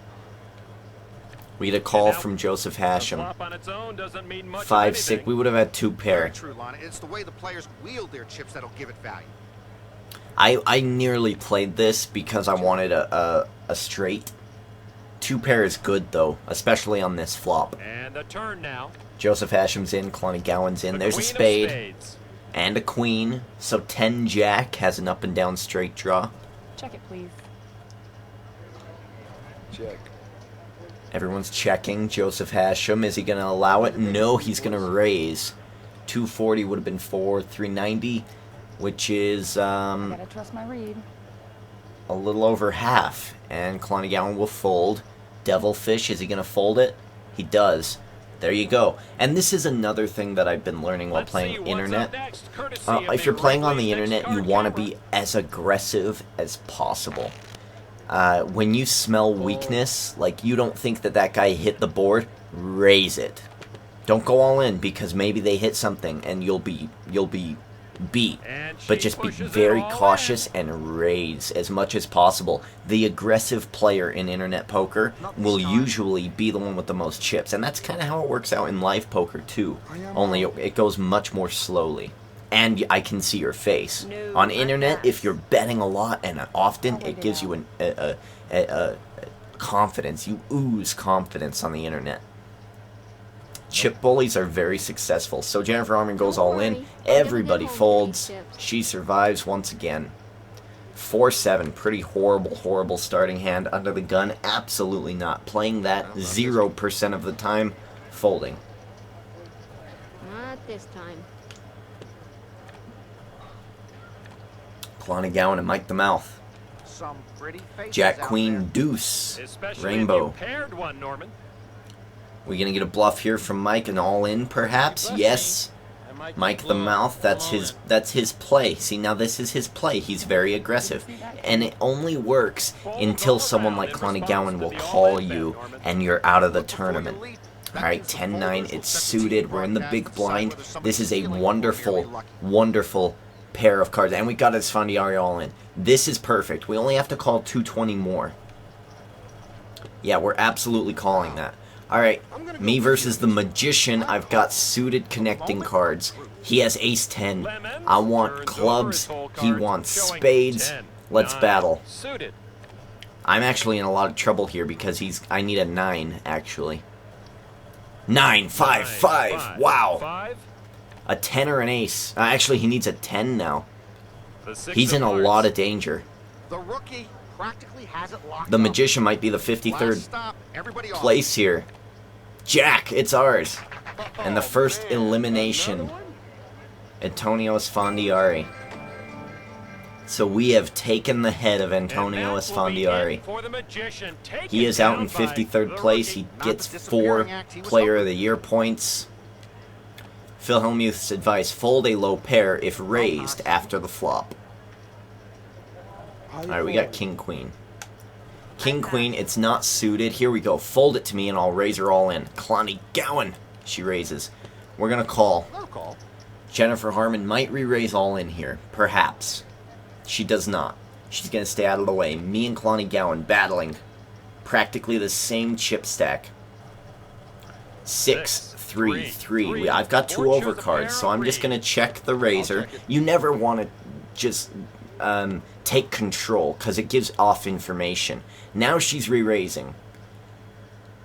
We get a call from Joseph Hashem. 5-6. We would have had 2 pair. Very true, Lana. It's the way the players wield their chips that'll give it value. I nearly played this because I wanted a straight. 2 pair is good, though, especially on this flop. And the turn now. Joseph Hashem's in, Clonagallon's in. There's a spade and a queen. So 10 Jack has an up and down straight draw. Check it, please. Check. Everyone's checking. Joseph Hashem, is he going to allow it? No, he's going to raise. 240 would have been 390, which is Gotta trust my read. a little over half. And Clonagallon will fold. Devilfish, is he going to fold it? He does. There you go. And this is another thing that I've been learning while playing internet. If you're playing on the internet, you want to be as aggressive as possible. When you smell weakness, like you don't think that guy hit the board, raise it. Don't go all in, because maybe they hit something and you'll be beat. But just be very cautious and raise as much as possible. The aggressive player in internet poker will usually be the one with the most chips, and that's kind of how it works out in live poker too. Only it goes much more slowly. And I can see your face. On internet, if you're betting a lot and often, it gives you a confidence. You ooze confidence on the internet. Chip bullies are very successful. So Jennifer Harmon goes all in. Everybody folds. She survives once again. 4-7. Pretty horrible starting hand. Under the gun. Absolutely not. Playing that 0% of the time. Folding. Not this time. Clonagallon and Mike the Mouth. Some pretty faces Jack, out Queen, there. Deuce. Especially Rainbow. if you paired one, Norman. We gonna get a bluff here from Mike and all in, perhaps? Yes. Mike the Mouth, that's his play. See, now this is his play. He's very aggressive. And it only works until someone like Clonagallon will call you and you're out of the tournament. Alright, 10-9, it's suited. We're in the big blind. This is a wonderful pair of cards. And we got Esfandiari all in. This is perfect. We only have to call 220 more. Yeah, we're absolutely calling that. Alright, me versus the Magician. I've got suited connecting cards. He has ace-10. I want clubs. He wants spades. Let's battle. I'm actually in a lot of trouble here because I need a 9, actually. 9, 5, 5. Wow. A 10 or an ace. Actually, he needs a 10 now. He's in a lot of danger. The rookie practically has it locked The up. Magician might be the Last 53rd stop, everybody off. place here. Jack, it's ours. And the first elimination. Antonio Esfandiari. So we have taken the head of Antonio Esfandiari. He is out in 53rd place. He gets 4 Player of the Year points. Phil Hellmuth's advice, fold a low pair if raised after the flop. Alright, we got King Queen. King Queen, it's not suited. Here we go. Fold it to me and I'll raise her all in. Clonagallon. She raises. We're going to call. Jennifer Harmon might re-raise all in here. Perhaps. She does not. She's going to stay out of the way. Me and Clonagallon battling. Practically the same chip stack. 6, 3, 3. I've got 2 overcards, so I'm just going to check the raiser. You never want to just take control, because it gives off information. Now she's re-raising.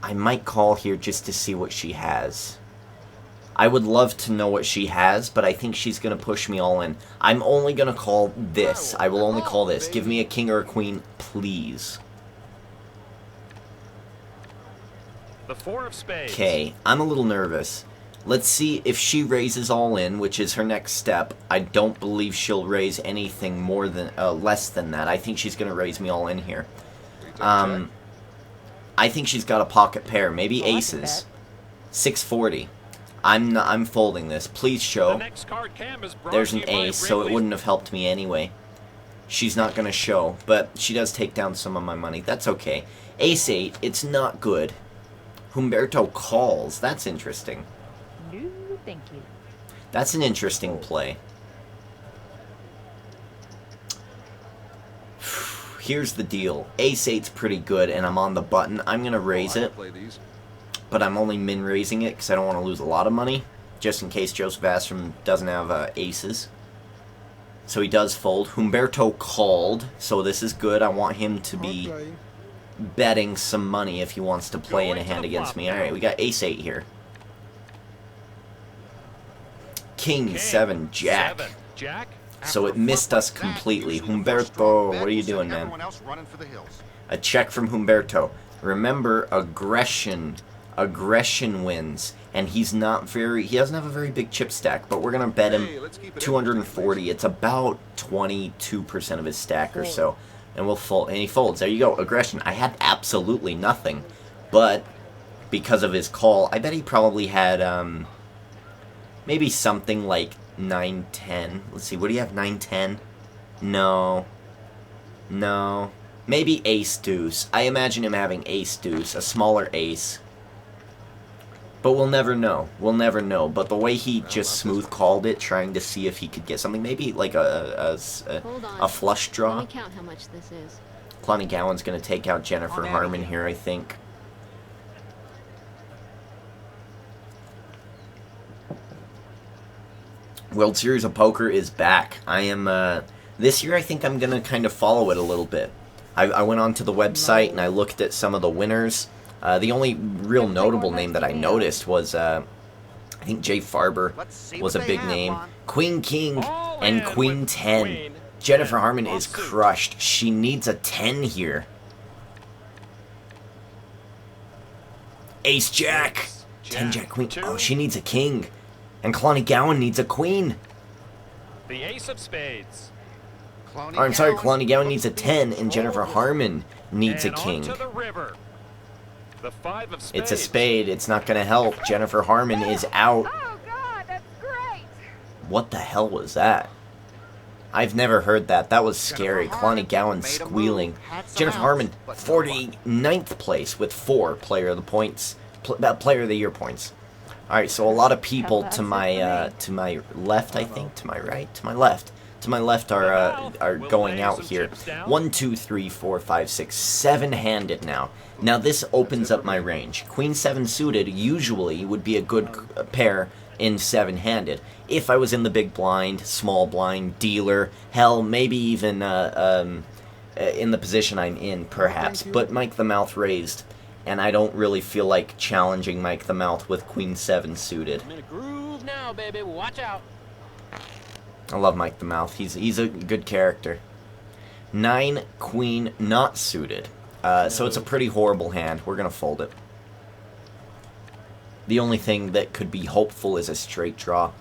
I might call here just to see what she has. I would love to know what she has, but I think she's going to push me all in. I'm only going to call this. I will only call this. Give me a king or a queen, please. The 4 of spades. Okay, I'm a little nervous. Let's see if she raises all in, which is her next step. I don't believe she'll raise anything more than less than that. I think she's going to raise me all in here. I think she's got a pocket pair, maybe aces. 640. I'm folding this. Please show. The next card cam is brought There's to an you by ace, so it Wrigley's. wouldn't have helped me anyway. She's not going to show, but she does take down some of my money. That's okay. Ace 8, it's not good. Humberto calls. That's interesting. No, thank you. That's an interesting play. Here's the deal. Ace 8's pretty good, and I'm on the button. I'm going to raise it, but I'm only min-raising it because I don't want to lose a lot of money, just in case Joseph Astrom doesn't have aces. So he does fold. Humberto called, so this is good. I want him to be Okay. betting some money if he wants to play in a Going to hand the against flop me. now. Alright, we got ace 8 here. King King, 7, jack. 7, Jack. So it After a missed flop us like that, completely. usually the first strong Humberto, bet what are you will send doing, man? everyone else running for the hills. A check from Humberto. Remember, aggression. Aggression wins. And he doesn't have a very big chip stack, but we're going to bet him 240. It's about 22% of his stack or so. And we'll fold. And he folds. There you go. Aggression. I had absolutely nothing. But because of his call, I bet he probably had maybe something like 9-10. Let's see. What do you have? 9-10? No. No. Maybe ace deuce. I imagine him having ace deuce, a smaller ace. But we'll never know. We'll never know. But the way he just smooth called it, trying to see if he could get something, maybe like Hold on. a flush Let draw. me count how much this is. Clonny Gowan's going to take out Jennifer I'm outta Harmon here. here, I think. World Series of Poker is back. I am, this year I think I'm going to kind of follow it a little bit. I went onto the website and I looked at some of the winners. The only real notable name that I noticed was, I think Jay Farber Let's see was a what they big have, name. Lon. Queen King All and in Queen with 10. Queen Jennifer 10. Harmon is Offsuit. crushed. She needs a 10 here. Ace Jack. 10 Jack Queen. Two. Oh, she needs a king. And Clonny Gowan needs a queen. The ace of spades. Cloney Oh, I'm sorry, Gowans Clonny Gowan looks needs a to be 10, and control Jennifer of this. Harmon needs a And king. onto the river. The 5 of spades. It's a spade. It's not going to help. Jennifer Harmon is out. Oh, God, that's great. What the hell was that? I've never heard that. That was scary. Jennifer Harmon Clonny Gowan made a squealing. move, had some Jennifer outs, Harmon, but no luck. 49th place with 4 player of the points, player of the year points. All right, so a lot of people That's to it my for me. left, I think, to my right, to my left. To my left are going out here. 1, 2, 3, 4, 5, 6, 7-handed now. Now this opens up my range. Queen 7 suited usually would be a good pair in 7-handed. If I was in the big blind, small blind, dealer, hell, maybe even in the position I'm in, perhaps. Thank you. But Mike the Mouth raised, and I don't really feel like challenging Mike the Mouth with Queen 7 suited. I'm in a groove now, baby. Watch out. I love Mike the Mouth. He's a good character. 9 Queen not suited. So it's a pretty horrible hand. We're gonna fold it. The only thing that could be hopeful is a straight draw.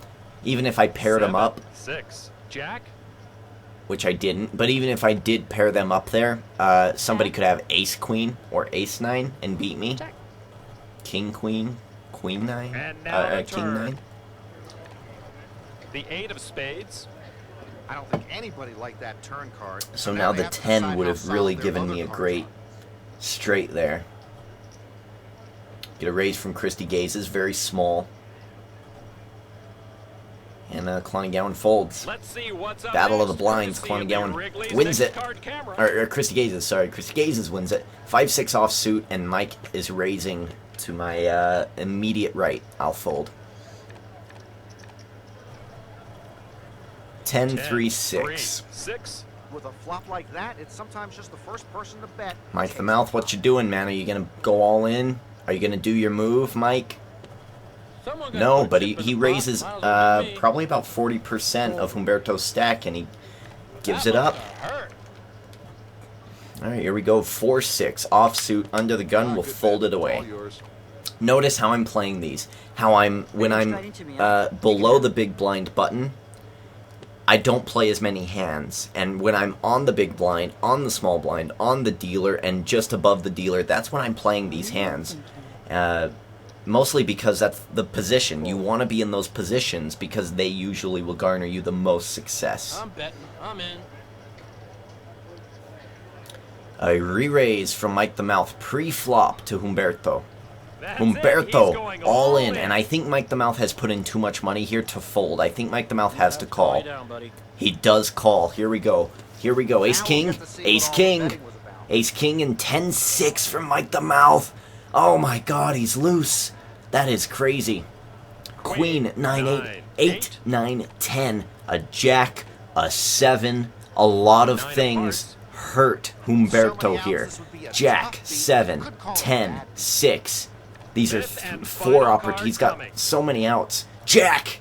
Even if I paired them 7, up, 6. Jack. which I didn't, but even if I did pair them up there, somebody could have Ace Queen or Ace 9 and beat me. Check. King Queen, Queen 9, And now the King turn. 9. The 8 of spades. I don't think anybody liked that turn card. So now they the have to 10 decide would how have solid really their given other me a cards great are. straight there. Get a raise from Christy Gazes, very small. And Clonny Gowan folds. Let's see what's up Battle of the next, Blinds, courtesy Clonny of the Gowan Wrigley's wins next it. card camera. Or Christy Gazes, sorry. Christy Gazes wins it. 5-6 offsuit, and Mike is raising to my immediate right. I'll fold. 10-3-6. 6. With a flop like that, it's sometimes just the first person to bet. Mike takes the Mouth, what you doing, man? Are you gonna go all in? Are you gonna do your move, Mike? Someone got No, put but chip he in the raises pot. Might as well be me. probably about 40% of Humberto's stack, and he gives it That up. must've hurt. All right, here we go. 4-6 offsuit under the gun. We'll fold it away. Notice how I'm playing these. How when I'm below the big blind button, I don't play as many hands. And when I'm on the big blind, on the small blind, on the dealer, and just above the dealer, that's when I'm playing these hands. Mostly because that's the position. You want to be in those positions because they usually will garner you the most success. I'm betting. I'm in. A re-raise from Mike the Mouth pre-flop to Humberto. That's Humberto all in, and I think Mike the Mouth has put in too much money here to fold. I think Mike the Mouth has to call. Down, buddy. He does call. Here we go. Here we go. Ace King. Ace King. Ace King and 10-6 from Mike the Mouth. Oh my god, he's loose. That is crazy. Queen 9-8. 8-9-10. A jack. A 7. A lot of things hurt Humberto here. Jack, 7, 10, 6. These are 4 opportunities. He's got so many outs. Jack!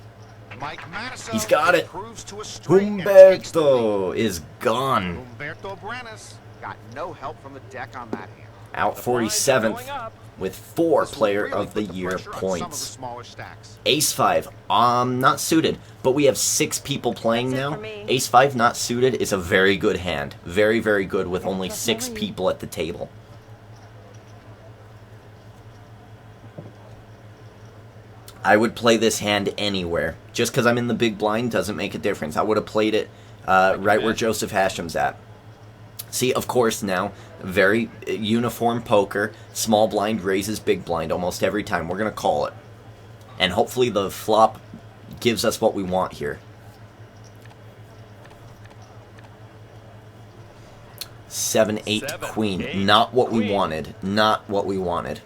He's got it. Humberto is gone. Humberto Brenes got no help from the deck on that hand. Out 47th with 4 Player of the Year points. Ace 5, not suited, but we have 6 people playing now. Ace 5 not suited is a very good hand. Very, very good with only 6 people at the table. I would play this hand anywhere. Just because I'm in the big blind doesn't make a difference. I would have played it right where Joseph Hashem's at. See, of course, now, very uniform poker. Small blind raises big blind almost every time. We're going to call it. And hopefully the flop gives us what we want here. 7-8 queen. Not what we wanted. Not what we wanted.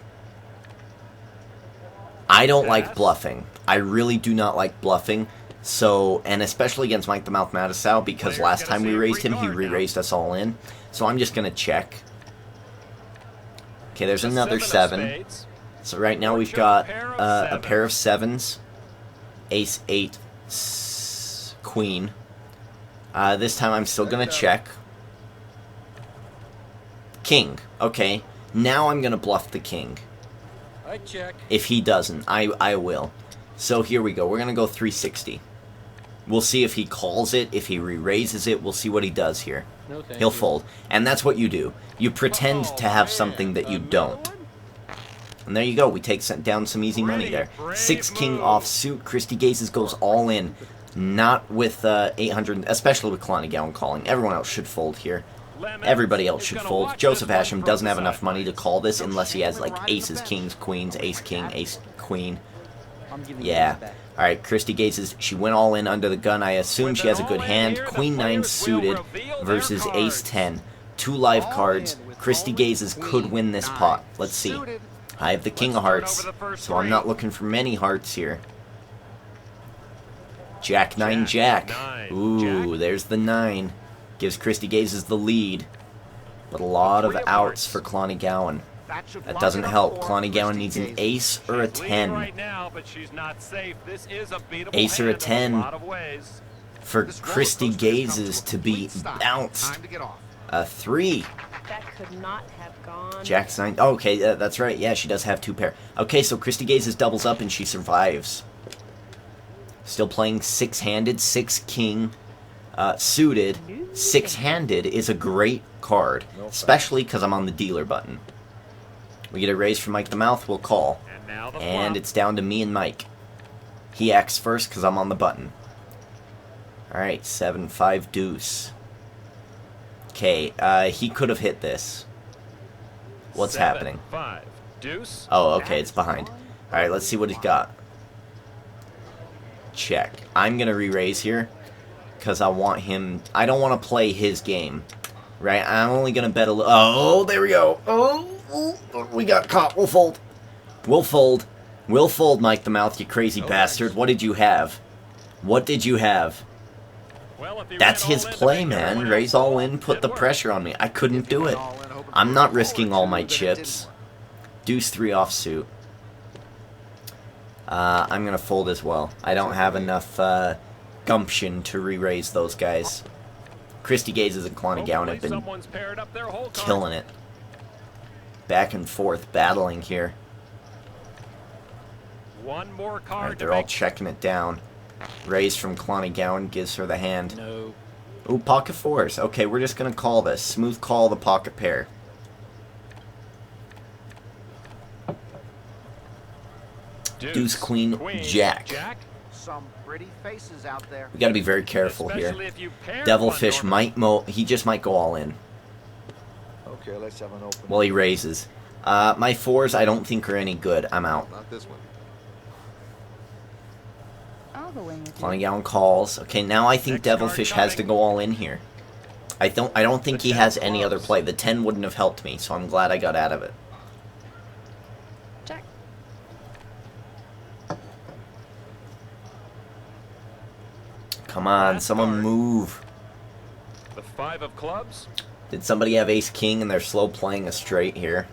I don't like bluffing. I really do not like bluffing. So, and especially against Mike the Mouth Mattisau, because last time we raised him, he re-raised us all in. So I'm just going to check. Okay, there's another 7. So right now we've got a pair of 7s. Ace 8, queen. This time I'm still going to check. King. Okay, now I'm going to bluff the king. I check. If he doesn't, I will. So here we go. We're going to go 360. We'll see if he calls it, if he re-raises it. We'll see what he does here. No, He'll fold. And that's what you do. You pretend to have something that you don't. And there you go. We take down some easy money there. 6 king offsuit. Christy Gazes goes all in. Not with 800, especially with Clonigown calling. Everyone else should fold here. Everybody else should fold. Joseph Hashem doesn't have enough money to call this unless he has like aces, kings, queens, ace, king, ace, queen. Yeah. Alright, Christy Gazes, she went all in under the gun. I assume she has a good hand. Queen 9 suited versus ace 10. 2 live cards. Christy Gazes could win this pot. Let's see. I have the king of hearts, so I'm not looking for many hearts here. Jack 9 jack. Ooh, there's the 9. Gives Christy Gazes the lead. But a lot of outs for Clonigown. That doesn't help. Clonigown needs an ace or a 10. Ace or a 10 for Christy Gazes to be bounced. A 3. That could not have gone. Jack's 9. Oh, okay, that's right. Yeah, she does have 2 pair. Okay, so Christy Gazes doubles up and she survives. Still playing 6-handed, 6 king. Suited, 6-handed is a great card, especially because I'm on the dealer button. We get a raise from Mike the Mouth, we'll call. And it's down to me and Mike. He acts first because I'm on the button. Alright, 7-5 deuce. Okay, he could have hit this. What's happening? 5 deuce. Oh, okay, it's behind. Alright, let's see what he's got. Check. I'm going to re-raise here. Because I want him... I don't want to play his game. Right? I'm only going to bet a little... Oh, there we go. Oh, we got caught. We'll fold. We'll fold. We'll fold, Mike the Mouth, you crazy bastard. What did you have? What did you have? That's his play, man. Raise all in, put the pressure on me. I couldn't do it. I'm not risking all my chips. Deuce 3 offsuit. I'm going to fold as well. I don't have enough... gumption to re-raise those guys. Christy Gazes and Clonigown have been killing it. Back and forth, battling here. One more All card right, to they're all make. checking it down. Raise from Clonny Gowan gives her the hand. No. Ooh, pocket fours. Okay, we're just going to call this. Smooth call the pocket pair. Deuce, Queen, Jack. Some pretty faces out there. We got to be very careful Especially here. if you pair Devilfish one, might he just might go all in. Okay, let's have an open. Well, he raises. My fours I don't think are any good. I'm out. Not this one. I'll go in with you. Clonny Gowan calls. Okay, now I think Next card Devilfish has to coming. go all in here. I don't think he has any other play. The 10 wouldn't have helped me, so I'm glad I got out of it. Check. Come on, Last someone card. move. The 5 of clubs. Did somebody have ace king and they're slow playing a straight here?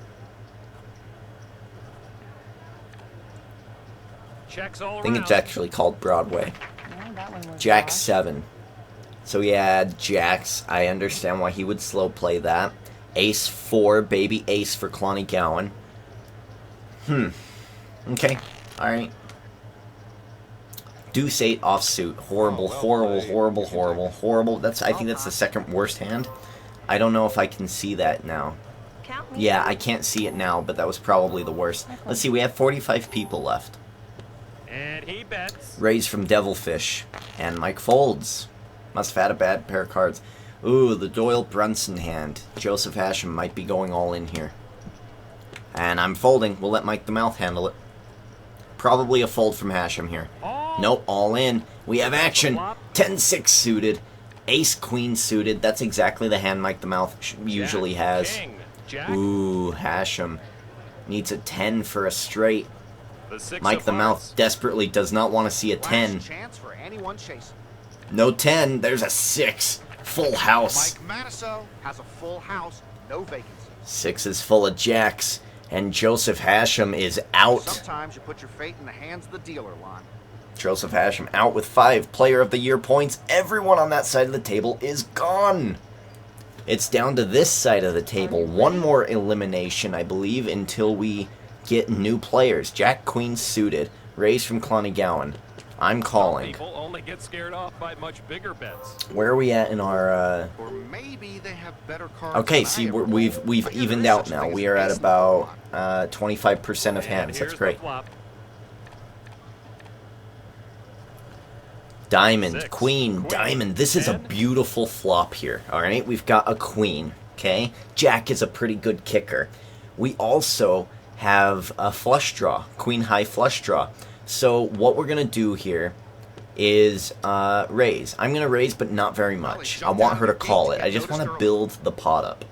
Checks all I think around. it's actually called Broadway. No, that one was Jack lost. 7. So yeah, jacks. I understand why he would slow play that. Ace 4, baby ace for Clonny Gowan. Okay, alright. Deuce 8 offsuit. Horrible, horrible. I think that's the second worst hand. I don't know if I can see that now. Count me Yeah, out. I can't see it now, but that was probably the worst. Let's see, we have 45 people left. And he bets. Raise from Devilfish. And Mike folds. Must have had a bad pair of cards. Ooh, the Doyle Brunson hand. Joseph Hashem might be going all in here. And I'm folding. We'll let Mike the Mouth handle it. Probably a fold from Hashem here. Nope, all in. We have action. 10-6 suited. Ace Queen suited. That's exactly the hand Mike the Mouth usually has. King, Jack. Ooh, Hashem. Needs a 10 for a straight. The 6 Mike of the Mouth hearts. desperately does not want to see a 10. Last chance for anyone chasing. No 10. There's a 6. Full house. Mike Matiso has a full house, no vacancy. 6 is full of jacks. And Joseph Hashem is out. Sometimes you put your fate in the hands of the dealer, Lon. Joseph Hashem out with 5 Player of the Year points. Everyone on that side of the table is gone. It's down to this side of the table. One more elimination, I believe, until we get new players. Jack Queen suited. Raise from Clonny Gowan. I'm calling. People only get scared off by much bigger bets. Where are we at in our... Or maybe they have better cards. Okay, than I see, ever we've rolled. But here evened there is out such a now. thing We as are at ace in the about pot. 25% of And hands. That's here's the great. flop. Diamond, 6, queen, diamond. This is a 10. beautiful flop here. All right, we've got a queen. Okay, Jack is a pretty good kicker. We also have a flush draw, queen high flush draw. So what we're gonna do here is raise. I'm gonna raise, but not very much. I want her to call it. I just want to build the pot up.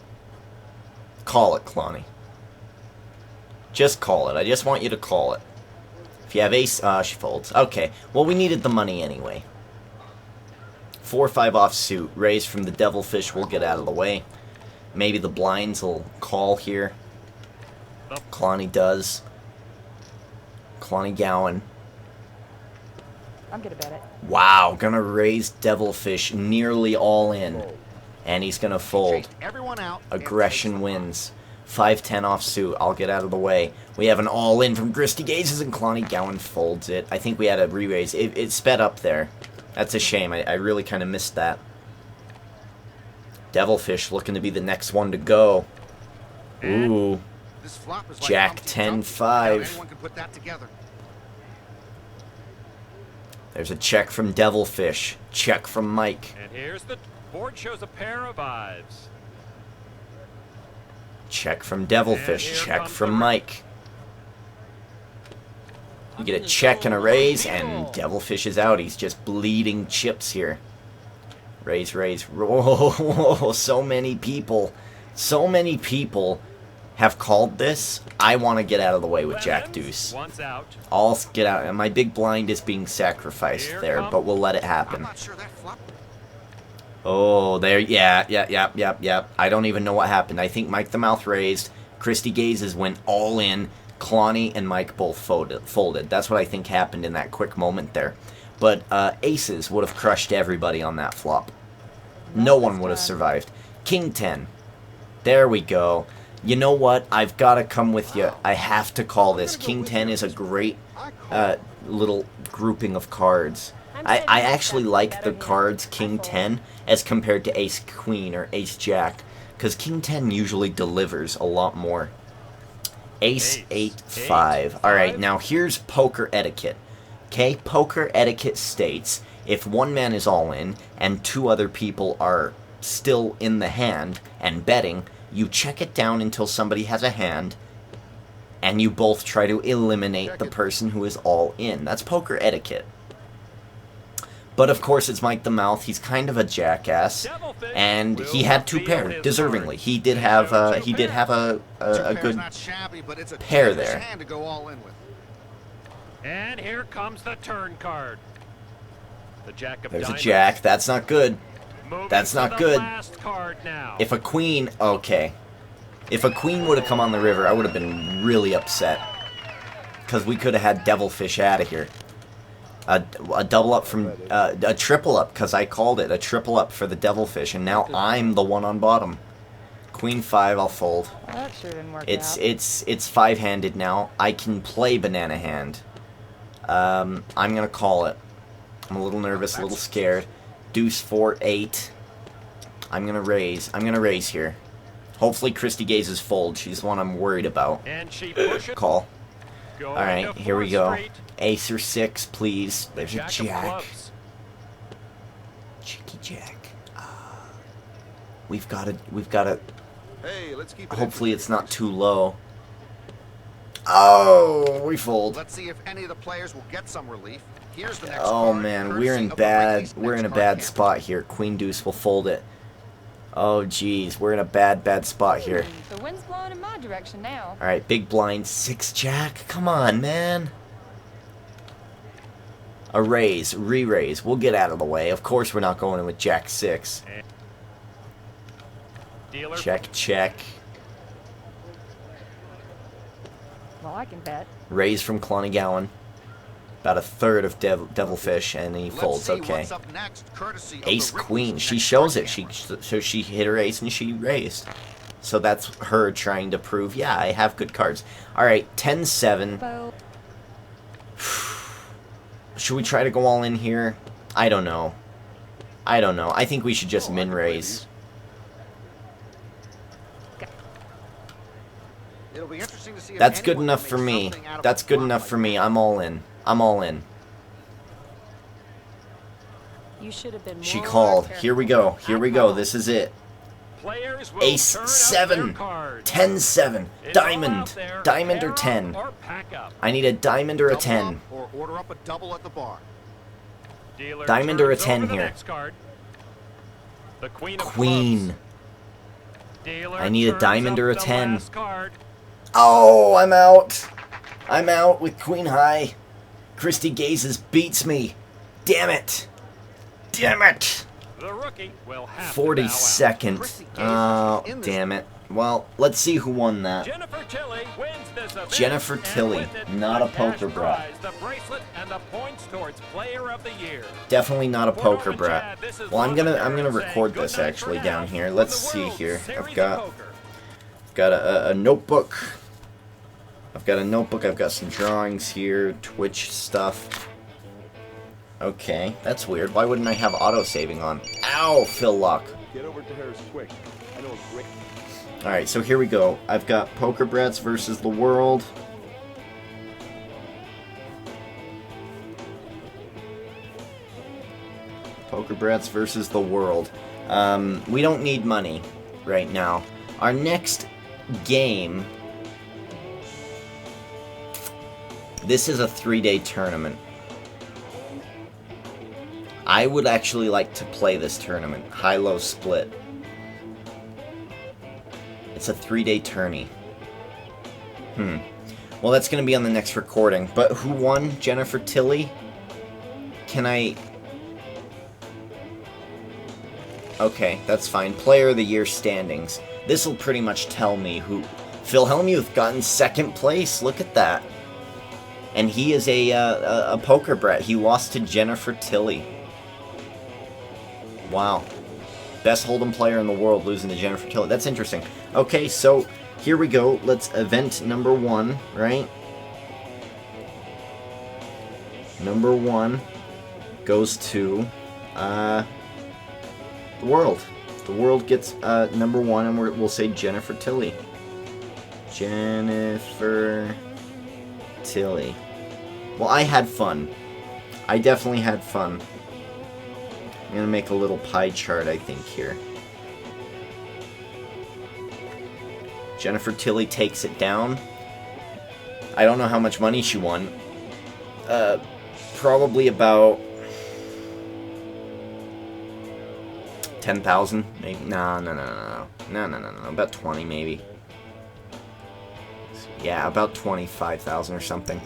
Call it, Clonny. Just call it. I just want you to call it. If you have ace, she folds. Okay, well, we needed the money anyway. 4-5 offsuit. Raise from the Devilfish. We'll get out of the way. Maybe the blinds will call here. Clonny does. Clonny Gowan. I'm gonna bet it. Wow, gonna raise Devilfish nearly all in. And he's gonna fold. Chased everyone out. Aggression wins. 5-10 offsuit. I'll get out of the way. We have an all-in from Gristy Gazes, and Clonny Gowan folds it. I think we had a re-raise. It sped up there. That's a shame. I really kind of missed that. Devilfish looking to be the next one to go. Ooh. This flop is like Jack Humpty 10-5. Dumpty. How anyone can put that together. There's a check from Devilfish. Check from Mike. And here's the board shows a pair of fives. Check from And Devilfish. here Check comes from the- Mike. You get a check and a raise, and Devilfish is out. He's just bleeding chips here. Raise, raise. Whoa, so many people. So many people have called this. I want to get out of the way with Jack Deuce. Once out. I'll get out. And my big blind is being sacrificed Here there, comes- but we'll let it I'm happen. not sure that flop. Oh, there. Yeah. I don't even know what happened. I think Mike the Mouth raised. Christy Gazes went all in. Clonny and Mike both folded. That's what I think happened in that quick moment there. But aces would have crushed everybody on that flop. No one would have survived. King 10. There we go. You know what? I've got to come with you. I have to call this. King 10 is a great little grouping of cards. I actually like the cards King 10 as compared to Ace Queen or Ace Jack, because King 10 usually delivers a lot more. Ace 8 5. Alright, now here's poker etiquette. Okay, poker etiquette states if one man is all in and 2 other people are still in the hand and betting, you check it down until somebody has a hand, and you both try to eliminate the person who is all in. That's poker etiquette. But of course, it's Mike the Mouth. He's kind of a jackass, and he had 2 pair, deservingly. He did have a good pair there. And here comes the turn card. The Jack of There's a Diamonds. jack. That's not good. That's Moving not to the good. last card now. If a queen, okay. If a queen would have come on the river, I would have been really upset, because we could have had Devilfish out of here. A double up from, a triple up, because I called it, a triple up for the Devilfish, and now I'm the one on bottom. Queen 5, I'll fold. Well, that sure didn't work out. It's 5-handed now. I can play banana hand. I'm gonna call it. I'm a little nervous, a little scared. Deuce 4 8. I'm gonna raise. I'm gonna raise here. Hopefully Christy Gaze's fold. She's the one I'm worried about. And she pushes. Call. Going Alright, to here we 4th go. Street. Ace or 6, please. There's a Jack of jack. clubs. Cheeky jack. We've got to. Hey, let's keep it Hopefully it's not too low. Oh, we fold. Let's see if any of the players will get some relief. Here's the next Oh card, man, courtesy we're in of the bad. Ricky's We're in a next bad card spot here. Queen Deuce will fold it. Oh geez, we're in a bad spot here. The wind's blowing in my direction now. All right, big blind 6 jack. Come on, man. A raise, re-raise. We'll get out of the way. Of course, we're not going in with Jack 6. Dealer. Check, check. Well, I can bet. Raise from Clonygowan. About a third of Devilfish, and he Let's folds. see Okay. what's up next, courtesy of Ace the Ricky's Queen. She next shows card it. game. So she hit her ace and she raised. So that's her trying to prove, yeah, I have good cards. All right, 10-7. Bo. Should we try to go all in here? I don't know. I think we should just min raise. It'll be interesting to see if That's good anyone enough can for make me. something out of That's a good flop enough like for me. that. I'm all in. I'm all in. You should have been more She called. careful. Here we go. Here we go. This is it. Players will Ace turn up 7. their cards. 10-7. It's all out Diamond. there. Diamond or Pair 10. up or pack up. I need a diamond or a Double 10. up or order up a double at the bar. Dealer Diamond or a turns 10 over the here. next card. The Queen of Queen. clubs. Dealer I need a turns diamond up or a the 10. last card. Oh, I'm out. I'm out with Queen High. Christy Gazes beats me. Damn it. Damn it. The rookie will have 42nd. Christy Gazes Oh, is in this damn it. Well, let's see who won that. Jennifer Tilly wins this event. Jennifer and Tilly, with it, not the a poker cash brat. prize, the bracelet and the points towards Player of the Year. Definitely not a poker Well, brat. Chad, this is Well, I'm gonna London record saying this good night actually for down now here. from Let's the see World here. Series I've of got Poker. a notebook. I've got a notebook. I've got some drawings here, Twitch stuff. Okay, that's weird. Why wouldn't I have auto-saving on? Ow, Phil Luck. Get over to Harris quick. I know a great... Alright, so here we go. I've got Poker Brats versus the World. Poker Brats versus the World. We don't need money right now. Our next game... This is a 3-day tournament. I would actually like to play this tournament. High-low split. It's a 3-day tourney. Well, that's going to be on the next recording. But who won? Jennifer Tilly? Can I... Okay, that's fine. Player of the Year standings. This will pretty much tell me who... Phil Hellmuth got in 2nd place. Look at that. And he is a poker brat. He lost to Jennifer Tilly. Wow. Best Hold'em player in the world losing to Jennifer Tilly. That's interesting. Okay, so here we go. Let's event number 1, right? Number 1 goes to the world. The world gets number 1, and we'll say Jennifer Tilly. Jennifer Tilly. Well, I had fun. I definitely had fun. I'm gonna make a little pie chart, I think, here. Jennifer Tilly takes it down. I don't know how much money she won. Probably about 10,000, maybe. No. About 20, maybe. Yeah, about 25,000 or something.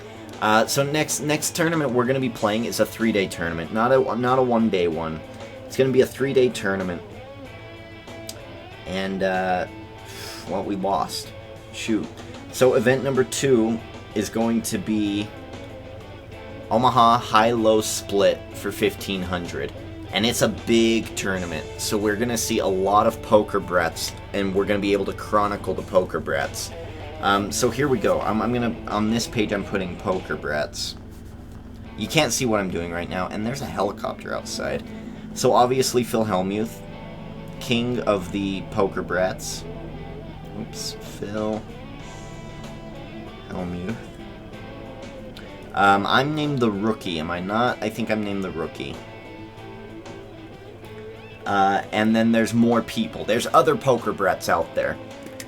So next tournament we're gonna be playing is a 3-day tournament, not a 1-day one. It's gonna be a 3-day tournament. And well, we lost. Shoot. So event number 2 is going to be Omaha High-Low Split for 1,500. And it's a big tournament, so we're going to see a lot of Poker Brats, and we're going to be able to chronicle the Poker Brats. So here we go. I'm going to, on this page I'm putting Poker Brats. You can't see what I'm doing right now, and there's a helicopter outside. So obviously Phil Hellmuth, king of the Poker Brats. Oops, Phil Hellmuth. I'm named the Rookie, am I not? I think I'm named the Rookie. And then there's more people. There's other Poker Brats out there.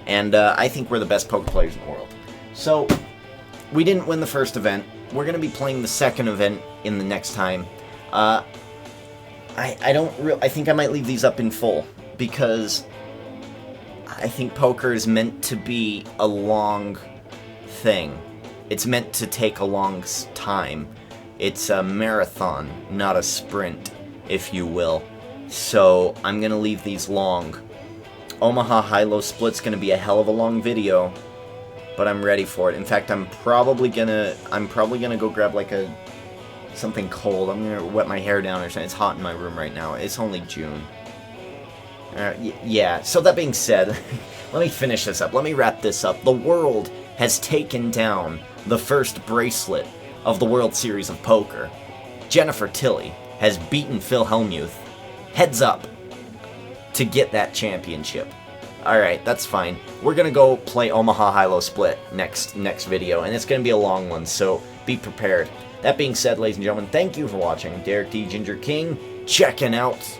And I think we're the best poker players in the world. So, we didn't win the first event. We're going to be playing the second event in the next time. I think I might leave these up in full. Because I think poker is meant to be a long thing. It's meant to take a long time. It's a marathon, not a sprint, if you will. So, I'm going to leave these long. Omaha High-Low Split's going to be a hell of a long video, but I'm ready for it. In fact, I'm probably going to go grab like something cold. I'm going to wet my hair down or something. It's hot in my room right now. It's only June. Yeah, so that being said, let me finish this up. Let me wrap this up. The world has taken down the first bracelet of the World Series of Poker. Jennifer Tilly has beaten Phil Hellmuth heads up to get that championship. Alright, that's fine. We're gonna go play Omaha High-Low Split next video, and it's gonna be a long one, so be prepared. That being said, ladies and gentlemen, thank you for watching. Derek D. GingerKing, checking out.